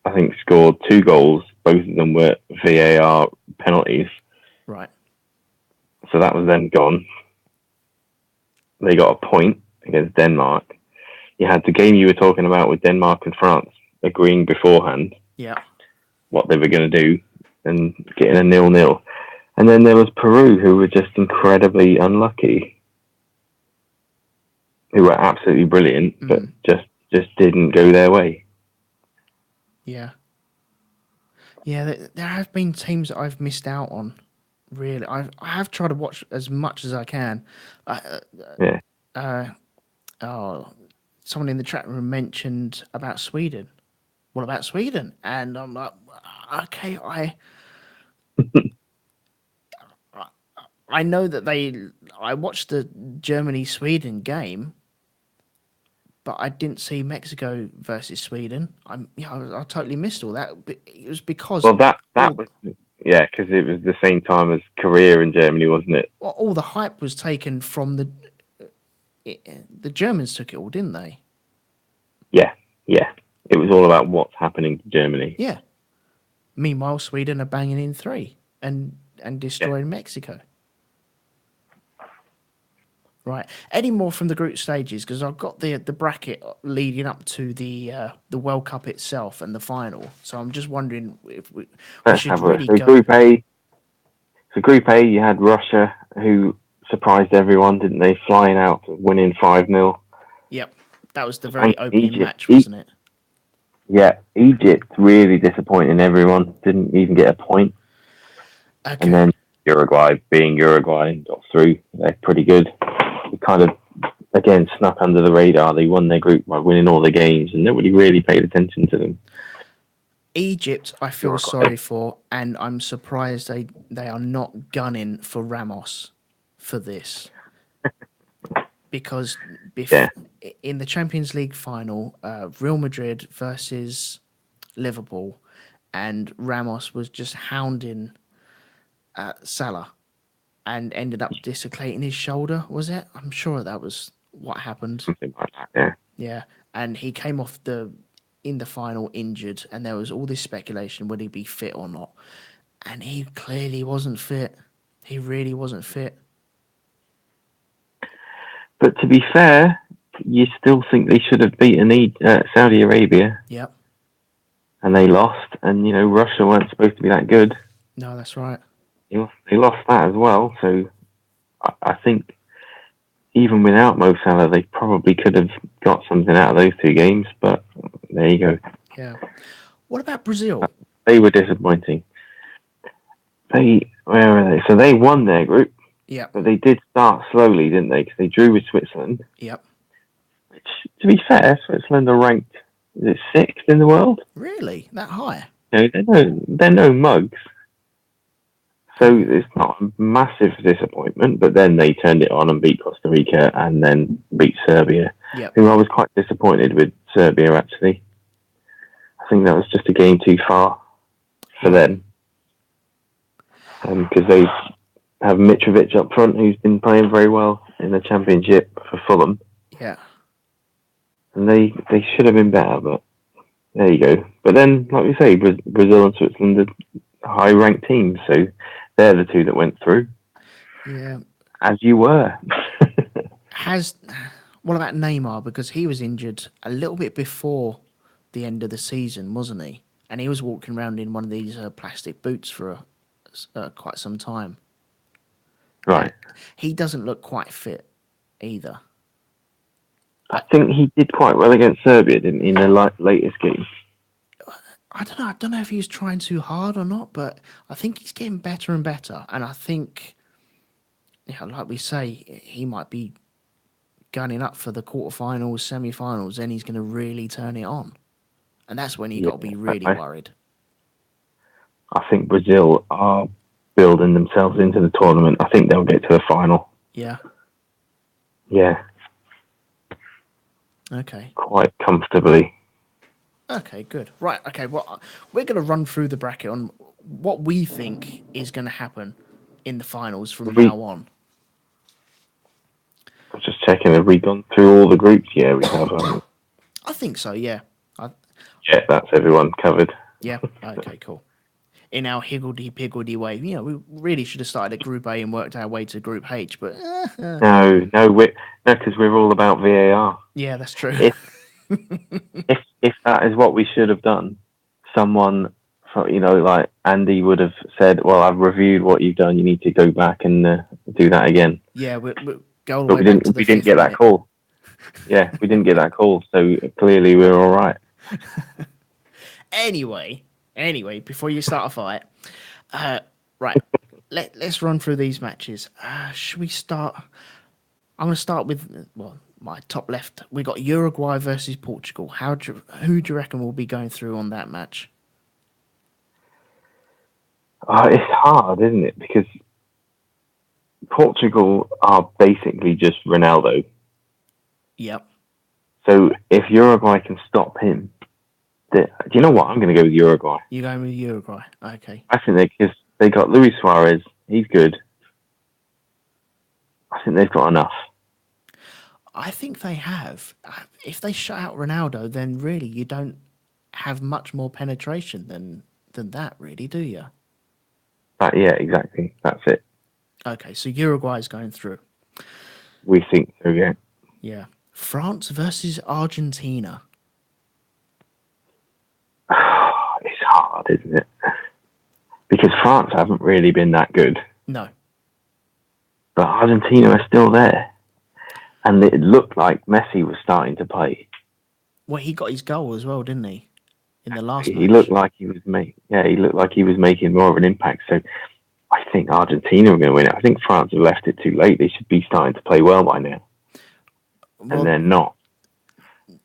I think scored 2 goals. Both of them were VAR penalties. Right. So that was then gone. They got a point against Denmark. You had the game you were talking about with Denmark and France agreeing beforehand what they were going to do and getting a 0-0. And then there was Peru, who were just incredibly unlucky, who were absolutely brilliant, but just didn't go their way. Yeah. Yeah, there have been teams that I've missed out on. Really, I have tried to watch as much as I can. Someone in the chat room mentioned about Sweden. What about Sweden? And I'm like, okay, I know that I watched the Germany-Sweden game, but I didn't see Mexico versus Sweden. I totally missed all that. It was because that was because it was the same time as Korea and Germany, wasn't it? Well, all the hype was taken from the Germans took it all, didn't they? Yeah. It was all about what's happening to Germany. Yeah. Meanwhile, Sweden are banging in 3 and destroying Mexico. Right. Any more from the group stages? Because I've got the bracket leading up to the World Cup itself and the final. So I'm just wondering if we should really go. Group A. So Group A, you had Russia, who surprised everyone, didn't they? Flying out, winning 5-0. Yep. That was the very opening match, wasn't it? Yeah. Egypt really disappointing everyone. Didn't even get a point. Okay. And then Uruguay, being Uruguay, got through. They're pretty good. They kind of, again, snuck under the radar. They won their group by winning all the games, and nobody really paid attention to them. Egypt, I feel sorry for, and I'm surprised they are not gunning for Ramos for this. Because in the Champions League final, Real Madrid versus Liverpool, and Ramos was just hounding Salah and ended up dislocating his shoulder, was it? I'm sure that was what happened. Something like that, yeah. Yeah, and he came off in the final injured, and there was all this speculation, would he be fit or not? And he clearly wasn't fit. He really wasn't fit. But to be fair, you still think they should have beaten Saudi Arabia. Yep. And they lost, and Russia weren't supposed to be that good. No, that's right. They lost that as well, so I think even without Mo Salah, they probably could have got something out of those 2 games, but there you go. Yeah. What about Brazil? They were disappointing. Where are they? So they won their group. Yeah. But they did start slowly, didn't they? Because they drew with Switzerland. Yep. Which, to be fair, Switzerland are ranked 6th in the world. Really? That high? They're no mugs. So it's not a massive disappointment, but then they turned it on and beat Costa Rica and then beat Serbia, who I was quite disappointed with Serbia, actually. I think that was just a game too far for them. Because they have Mitrovic up front, who's been playing very well in the Championship for Fulham. Yeah. And they should have been better, but There you go. But then, like we say, Brazil and Switzerland are high-ranked teams, so they're the two that went through. Yeah. As you were. What about Neymar? Because he was injured a little bit before the end of the season, wasn't he? And he was walking around in one of these plastic boots for quite some time. Right. And he doesn't look quite fit either. I think he did quite well against Serbia, didn't he, in the latest game? I don't know. I don't know if he was trying too hard or not, but I think he's getting better and better. And I think, like we say, he might be gunning up for the quarterfinals, semi-finals. Then he's going to really turn it on, and that's when you got to be really worried. I think Brazil are building themselves into the tournament. I think they'll get to the final. Yeah. Yeah. Okay. Quite comfortably. Okay, good. Right, okay, well, we're going to run through the bracket on what we think is going to happen in the finals from now on. I was just checking, have we gone through all the groups? Yeah, we have. I think so, yeah. Yeah, that's everyone covered. Yeah, okay, cool. In our higgledy-piggledy way. We really should have started at Group A and worked our way to Group H, but... No, because we're all about VAR. Yeah, that's true. If that is what we should have done, someone, like Andy would have said, well, I've reviewed what you've done, you need to go back and do that again. Yeah, we didn't get that call. Yeah, we didn't get that call, so clearly we're all right. Anyway, before you start a fight, right, let's run through these matches. Should we start? I'm going to start with, my top left. We got Uruguay versus Portugal. Who do you reckon will be going through on that match? It's hard, isn't it? Because Portugal are basically just Ronaldo. Yep. So if Uruguay can stop him, do you know what? I'm going to go with Uruguay. You're going with Uruguay? Okay. I think they got Luis Suarez. He's good. I think they've got enough. I think they have. If they shut out Ronaldo, then really you don't have much more penetration than that, really, do you? Yeah, exactly. That's it. Okay, so Uruguay's going through. We think so, yeah. Yeah. France versus Argentina. It's hard, isn't it? Because France haven't really been that good. No. But Argentina are still there. And it looked like Messi was starting to play. Well, he got his goal as well, didn't he? In the last match. He looked like he was making more of an impact. So I think Argentina are going to win it. I think France have left it too late. They should be starting to play well by now. And they're not.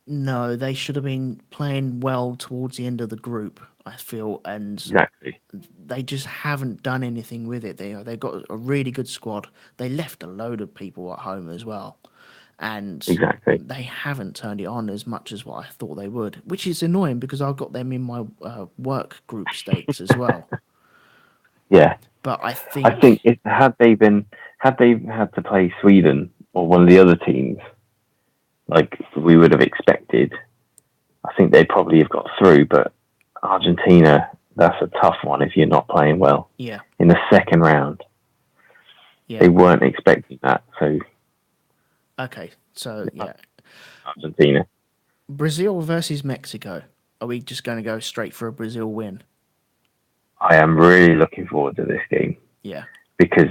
No, they should have been playing well towards the end of the group, I feel, and exactly. They just haven't done anything with it. They've got a really good squad. They left a load of people at home as well, and exactly. They haven't turned it on as much as what I thought they would, which is annoying because I've got them in my work group stakes as well. Yeah, but I think had they had to play Sweden or one of the other teams, like we would have expected, I think they probably have got through. But Argentina, that's a tough one if you're not playing well. Yeah. In the second round. Yeah. They weren't expecting that, so. Okay, so yeah. Argentina. Brazil versus Mexico. Are we just going to go straight for a Brazil win? I am really looking forward to this game. Yeah. Because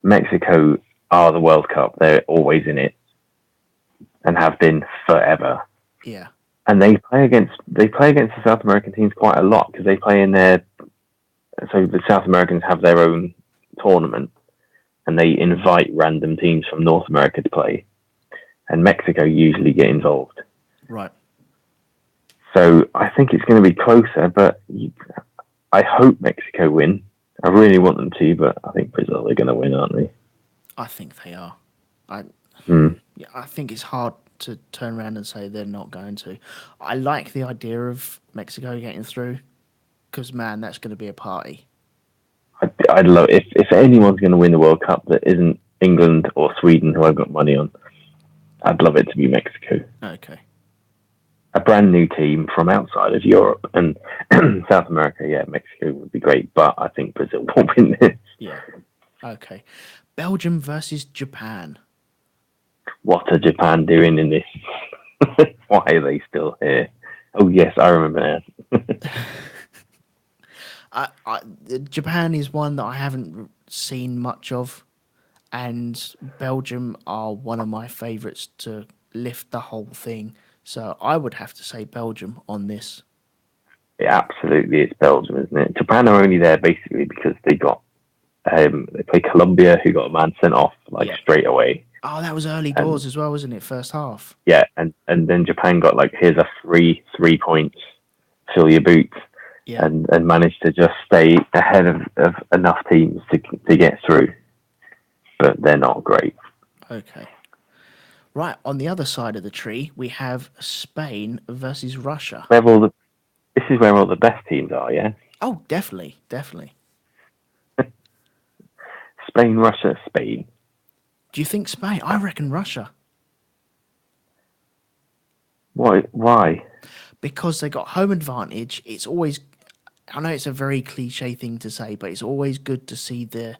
Mexico are the World Cup. They're always in it. And have been forever. Yeah. And they play against the South American teams quite a lot because they play in so the South Americans have their own tournament and they invite random teams from North America to play. And Mexico usually get involved. Right. So I think it's going to be closer, but I hope Mexico win. I really want them to, but I think Brazil are going to win, aren't they? I think they are. Yeah, I think it's hard to turn around and say they're not going to. I like the idea of Mexico getting through because, man, that's going to be a party. I'd love if anyone's going to win the World Cup that isn't England or Sweden, who I've got money on. I'd love it to be Mexico. Okay. a brand new team from outside of Europe and South America. Yeah, Mexico would be great, but I think Brazil will win this. Yeah. Okay. Belgium versus Japan. What are Japan doing in this? Why are they still here? Oh yes, I remember now. Japan is one that I haven't seen much of, and Belgium are one of my favourites to lift the whole thing. So I would have to say Belgium on this. Yeah, absolutely, it's Belgium, isn't it? Japan are only there basically because they played Colombia, who got a man sent off straight away. Oh, that was early doors as well, wasn't it? First half. Yeah, and then Japan got here's a three points, fill your boots, and managed to just stay ahead of enough teams to get through. But they're not great. Okay. Right, on the other side of the tree, we have Spain versus Russia. This is where all the best teams are, yeah? Oh, definitely. Spain, Russia, Spain. Do you think Spain? I reckon Russia. Why? Because they got home advantage. It's always, I know it's a very cliche thing to say, but it's always good to see the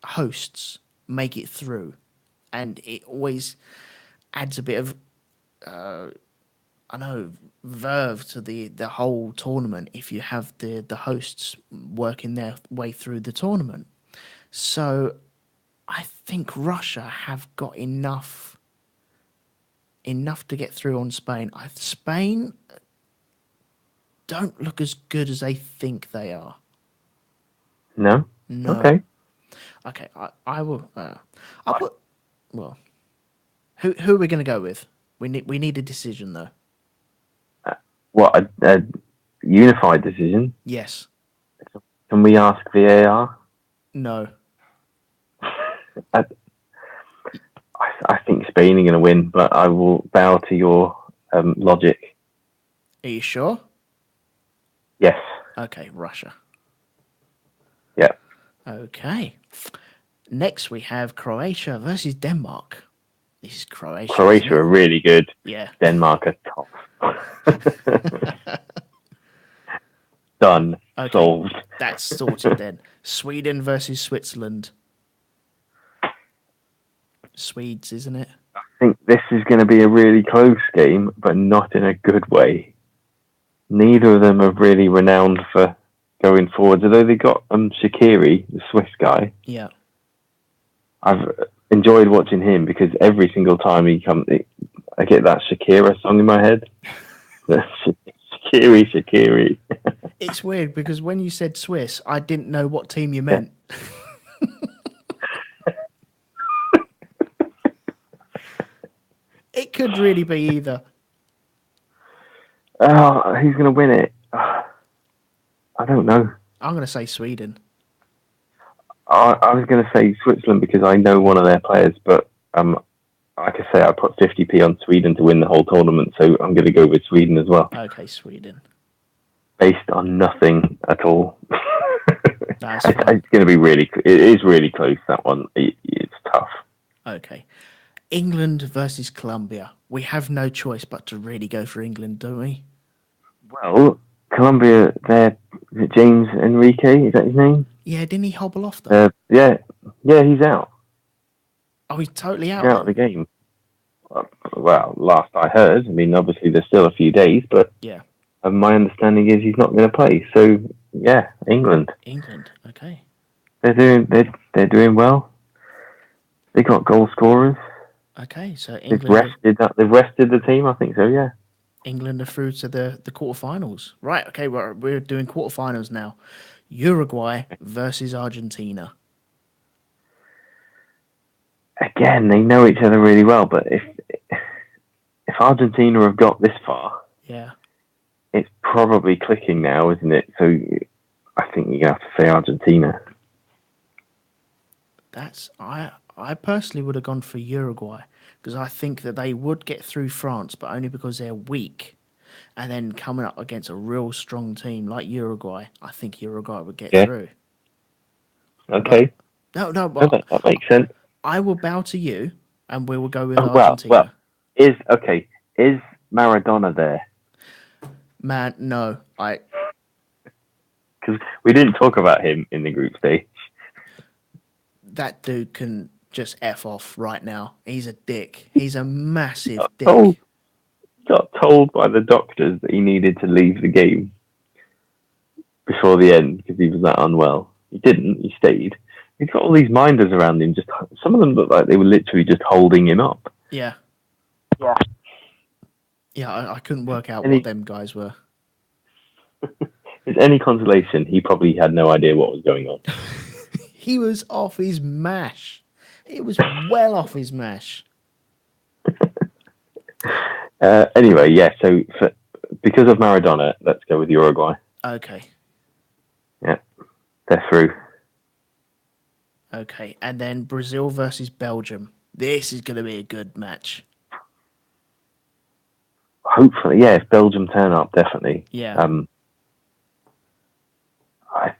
hosts make it through, and it always adds a bit of verve to the whole tournament if you have the hosts working their way through the tournament. So I think Russia have got enough to get through on Spain. Spain don't look as good as they think they are. No. Okay. I will. I'll put. Well, who are we going to go with? We need a decision though. What a unified decision? Yes. Can we ask VAR? No. I think Spain are going to win, but I will bow to your logic. Are you sure? Yes. Okay, Russia. Yeah. Okay. Next, we have Croatia versus Denmark. This is Croatia. Croatia are really good. Yeah. Denmark are tough. Done. Okay. Solved. That's sorted then. Sweden versus Switzerland. Swedes, isn't it? I think this is going to be a really close game, but not in a good way. Neither of them are really renowned for going forwards, although they got Shaqiri, the Swiss guy. Yeah. I've enjoyed watching him because every single time he comes, I get that Shakira song in my head. Shaqiri. It's weird because when you said Swiss, I didn't know what team you meant. Yeah. It could really be either. Who's going to win it? I don't know. I'm going to say Sweden. I was going to say Switzerland because I know one of their players, but like I say, I put 50p on Sweden to win the whole tournament, so I'm going to go with Sweden as well. Okay, Sweden. Based on nothing at all. That's it's going to be really. It is really close. That one. It's tough. Okay. England versus Colombia. We have no choice but to really go for England, don't we? Well, Colombia, James Enrique, is that his name? Yeah, didn't he hobble off though? Yeah, he's out. Oh, he's totally out? He's out of the game. Well, last I heard, I mean, obviously there's still a few days, but yeah. My understanding is he's not going to play. So, yeah, England. England, okay. They're doing well. They got goal scorers. Okay, so England... They've rested the team, I think so, yeah. England are through to the quarterfinals. Right, okay, we're doing quarterfinals now. Uruguay versus Argentina. Again, they know each other really well, but if Argentina have got this far, yeah, it's probably clicking now, isn't it? So I think you're going to have to say Argentina. I personally would have gone for Uruguay because I think that they would get through France, but only because they're weak. And then coming up against a real strong team like Uruguay, I think Uruguay would get through. Okay. But that makes sense. I will bow to you, and we will go with Argentina. Is Maradona there? Man, no. Because we didn't talk about him in the group stage. That dude can just F off right now. He's a dick. He's a massive dick. Got told by the doctors that he needed to leave the game before the end because he was that unwell. He didn't. He stayed. He's got all these minders around him. Just some of them look like they were literally just holding him up. Yeah. I couldn't work out And what them guys were. If any consolation, he probably had no idea what was going on. He was off his mash. It was well off his mash. Anyway, yeah. So because of Maradona, let's go with Uruguay. Okay. Yeah, they're through. Okay, and then Brazil versus Belgium. This is going to be a good match. Hopefully, yeah. If Belgium turn up, definitely. Yeah.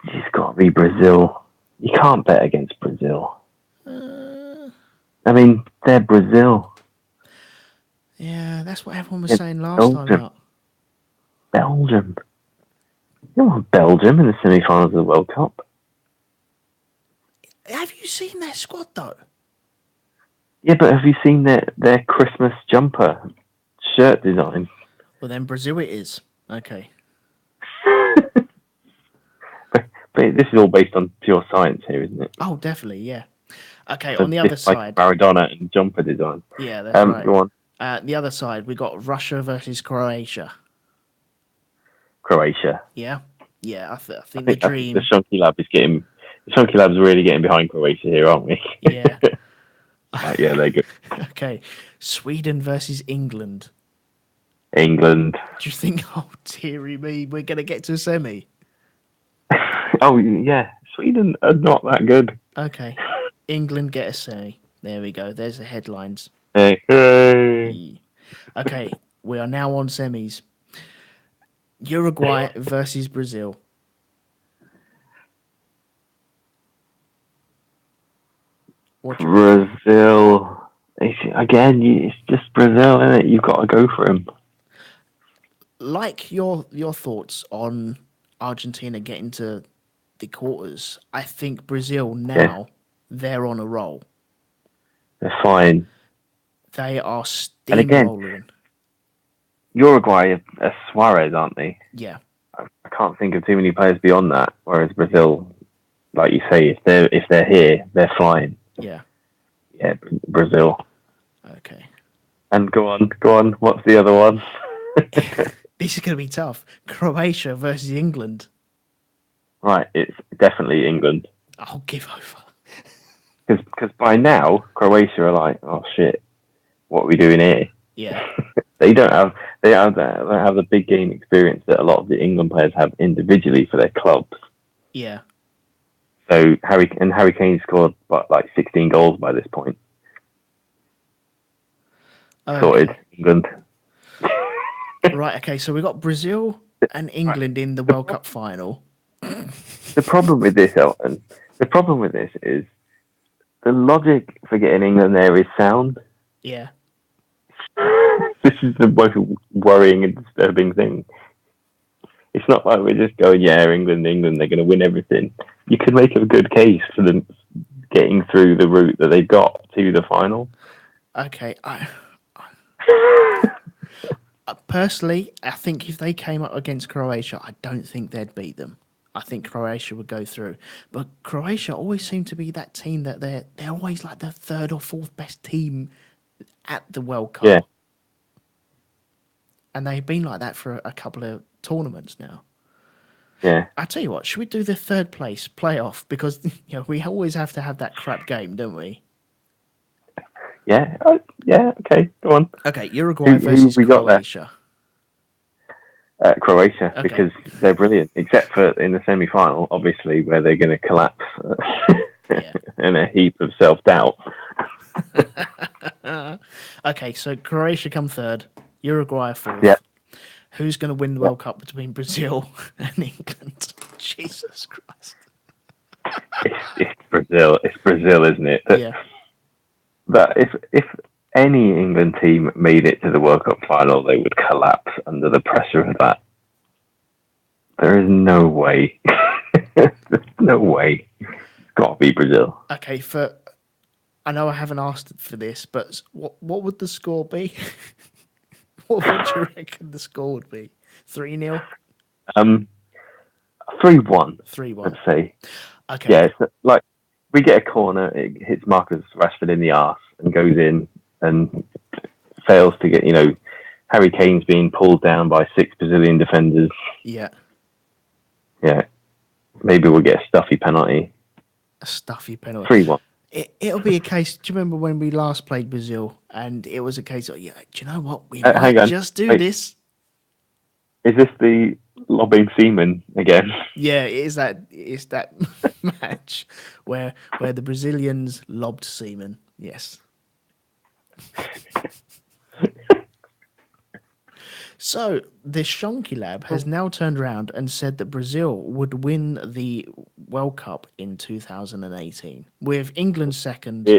It's got to be Brazil. You can't bet against Brazil. I mean, they're Brazil. Yeah, that's what everyone was saying last time out. Belgium. You want Belgium in the semi-finals of the World Cup? Have you seen their squad though? Yeah, but have you seen their Christmas jumper shirt design? Well, then Brazil it is. Okay. But this is all based on pure science here, isn't it? Oh, definitely, yeah. Okay, So on the other side, Maradona and jumper design. Yeah, that's right. Go on. The other side, we got Russia versus Croatia. Croatia. Yeah, I think the dream. The Shonky Lab is getting. The Shonky Lab's really getting behind Croatia here, aren't we? Yeah. Yeah, they're good. Okay, Sweden versus England. England. Do you think? Oh, dearie me, we're gonna get to a semi. Oh yeah, Sweden are not that good. Okay, England get a semi. There we go. There's the headlines. Hey. Okay, we are now on semis. Uruguay versus Brazil. Brazil. It's just Brazil, isn't it? You've got to go for him. Like your thoughts on Argentina getting to the quarters. I think Brazil now, they're on a roll. They're fine. They are steamrolling. And again, Uruguay are Suarez, aren't they? Yeah. I can't think of too many players beyond that. Whereas Brazil, like you say, if they're here, they're flying. Yeah. Yeah, Brazil. Okay. And go on. What's the other one? This is going to be tough. Croatia versus England. Right, it's definitely England. I'll give over. Because by now, Croatia are like, oh shit, what are we doing here? Yeah. They don't have the big game experience that a lot of the England players have individually for their clubs. Yeah. So Harry Kane scored like 16 goals by this point. Sorted, England. Right. Okay. So we got Brazil and England in the World Cup final. The problem with this, Elton, is the logic for getting England there is sound. Yeah. This is the most worrying and disturbing thing. It's not like we're just going, England, they're going to win everything. You could make a good case for them getting through the route that they've got to the final. Okay. Personally, I think if they came up against Croatia, I don't think they'd beat them. I think Croatia would go through. But Croatia always seem to be that team that they're always like the third or fourth best team at the World Cup. Yeah. And they've been like that for a couple of tournaments now. Yeah. I tell you what, should we do the third place playoff? Because we always have to have that crap game, don't we? Yeah. Okay. Go on. Okay, Uruguay versus Croatia. Croatia, Okay. because they're brilliant, except for in the semi-final, obviously, where they're going to collapse in a heap of self-doubt. Okay, so Croatia come third, Uruguay fourth. Yeah. Who's going to win the World Cup between Brazil and England? Jesus Christ. It's Brazil. It's Brazil, isn't it? Yeah. But if any England team made it to the World Cup final, they would collapse under the pressure of that. There is no way. There's no way. It's got to be Brazil. Okay, I know I haven't asked for this, but what would the score be? What would you reckon the score would be? 3-0? 3-1. 3-1. I'd say. Okay. Yeah, it's like we get a corner, it hits Marcus Rashford in the arse and goes in and fails to get, Harry Kane's being pulled down by 6 Brazilian defenders. Yeah. Yeah. Maybe we'll get a stuffy penalty. A stuffy penalty. 3-1. It'll be a case. Do you remember when we last played Brazil and it was a case of, do you know what? We might just do this. Is this the lobbing seaman again? Yeah, it's that match where the Brazilians lobbed seamen. Yes. So the Shonky Lab has now turned around and said that Brazil would win the World Cup in 2018 with England second.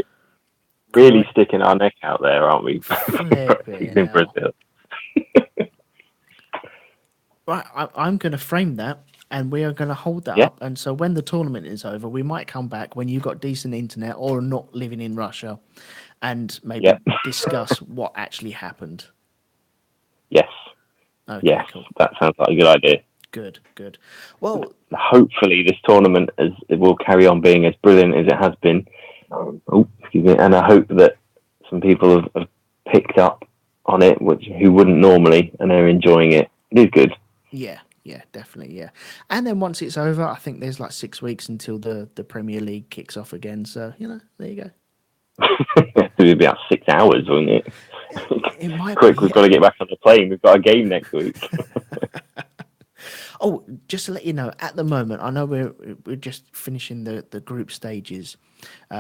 Really sticking our neck out there, aren't we? In Brazil. Right, I'm going to frame that, and we are going to hold that up. And so when the tournament is over, we might come back when you've got decent internet or not living in Russia, and maybe discuss what actually happened. Yes. Okay, yes, cool. That sounds like a good idea. Good. Well, hopefully this tournament it will carry on being as brilliant as it has been. Excuse me. And I hope that some people have picked up on it, who wouldn't normally, and are enjoying it. It is good. Yeah, definitely, yeah. And then once it's over, I think there's like 6 weeks until the Premier League kicks off again. So, there you go. It'll be about 6 hours, won't it? It might Quick, we've got to get back on the plane. We've got a game next week. Oh, just to let you know, at the moment, I know we're just finishing the group stages.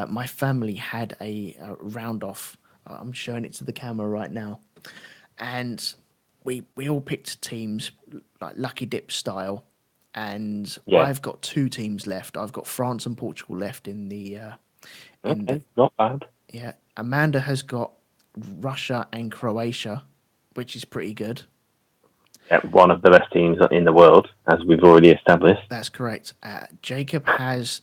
My family had a round off. I'm showing it to the camera right now. And we all picked teams like Lucky Dip style. And I've got 2 teams left. I've got France and Portugal left in the... not bad. Yeah. Amanda has got Russia and Croatia, which is pretty good. Yeah, one of the best teams in the world, as we've already established. That's correct. Jacob has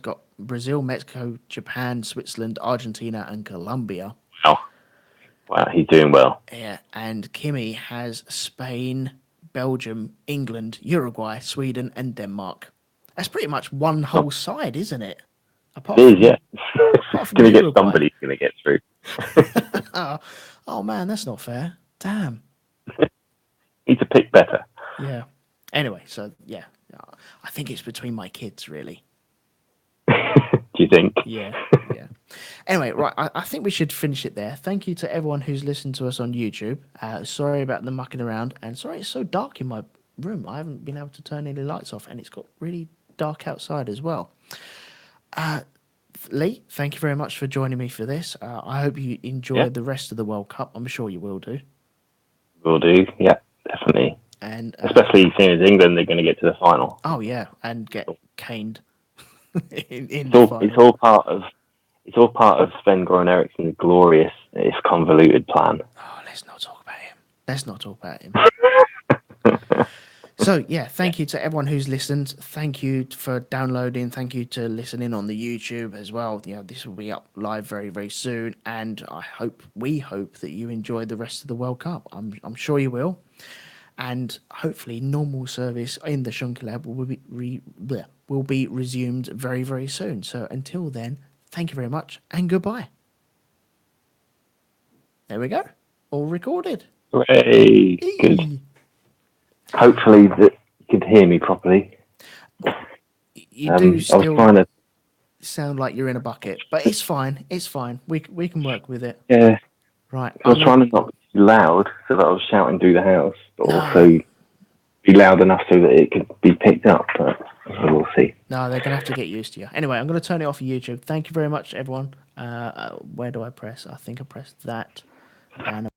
got Brazil, Mexico, Japan, Switzerland, Argentina, and Colombia. Wow, he's doing well. Yeah, and Kimmy has Spain, Belgium, England, Uruguay, Sweden, and Denmark. That's pretty much one whole side, isn't it? It is, yeah. Somebody's going to get through. Oh, man, that's not fair. Damn. Need to pick better. Yeah. Anyway, so, yeah. I think it's between my kids, really. Do you think? Yeah. Anyway, right, I think we should finish it there. Thank you to everyone who's listened to us on YouTube. Sorry about the mucking around, and sorry it's so dark in my room. I haven't been able to turn any lights off, and it's got really dark outside as well. Lee, thank you very much for joining me for this. I hope you enjoy the rest of the World Cup. I'm sure you will do. Will do, yeah, definitely. And especially seeing as England, they're going to get to the final. Oh yeah, and get caned. It's all part of Sven Goran Eriksson's glorious, if convoluted plan. Oh, let's not talk about him. So, yeah, thank you to everyone who's listened. Thank you for downloading. Thank you to listening on the YouTube as well. This will be up live very, very soon. And we hope that you enjoy the rest of the World Cup. I'm sure you will. And hopefully normal service in the Shonky Lab will be resumed very, very soon. So until then, thank you very much and goodbye. There we go. All recorded. Hooray. Good. Hopefully that you could hear me properly. You do still sound like you're in a bucket, but it's fine. It's fine. We can work with it. Yeah. Right. I was trying to not be too loud so that I was shouting through the house, but also be loud enough so that it could be picked up. But we'll see. No, they're going to have to get used to you. Anyway, I'm going to turn it off YouTube. Thank you very much, everyone. Where do I press? I think I pressed that. And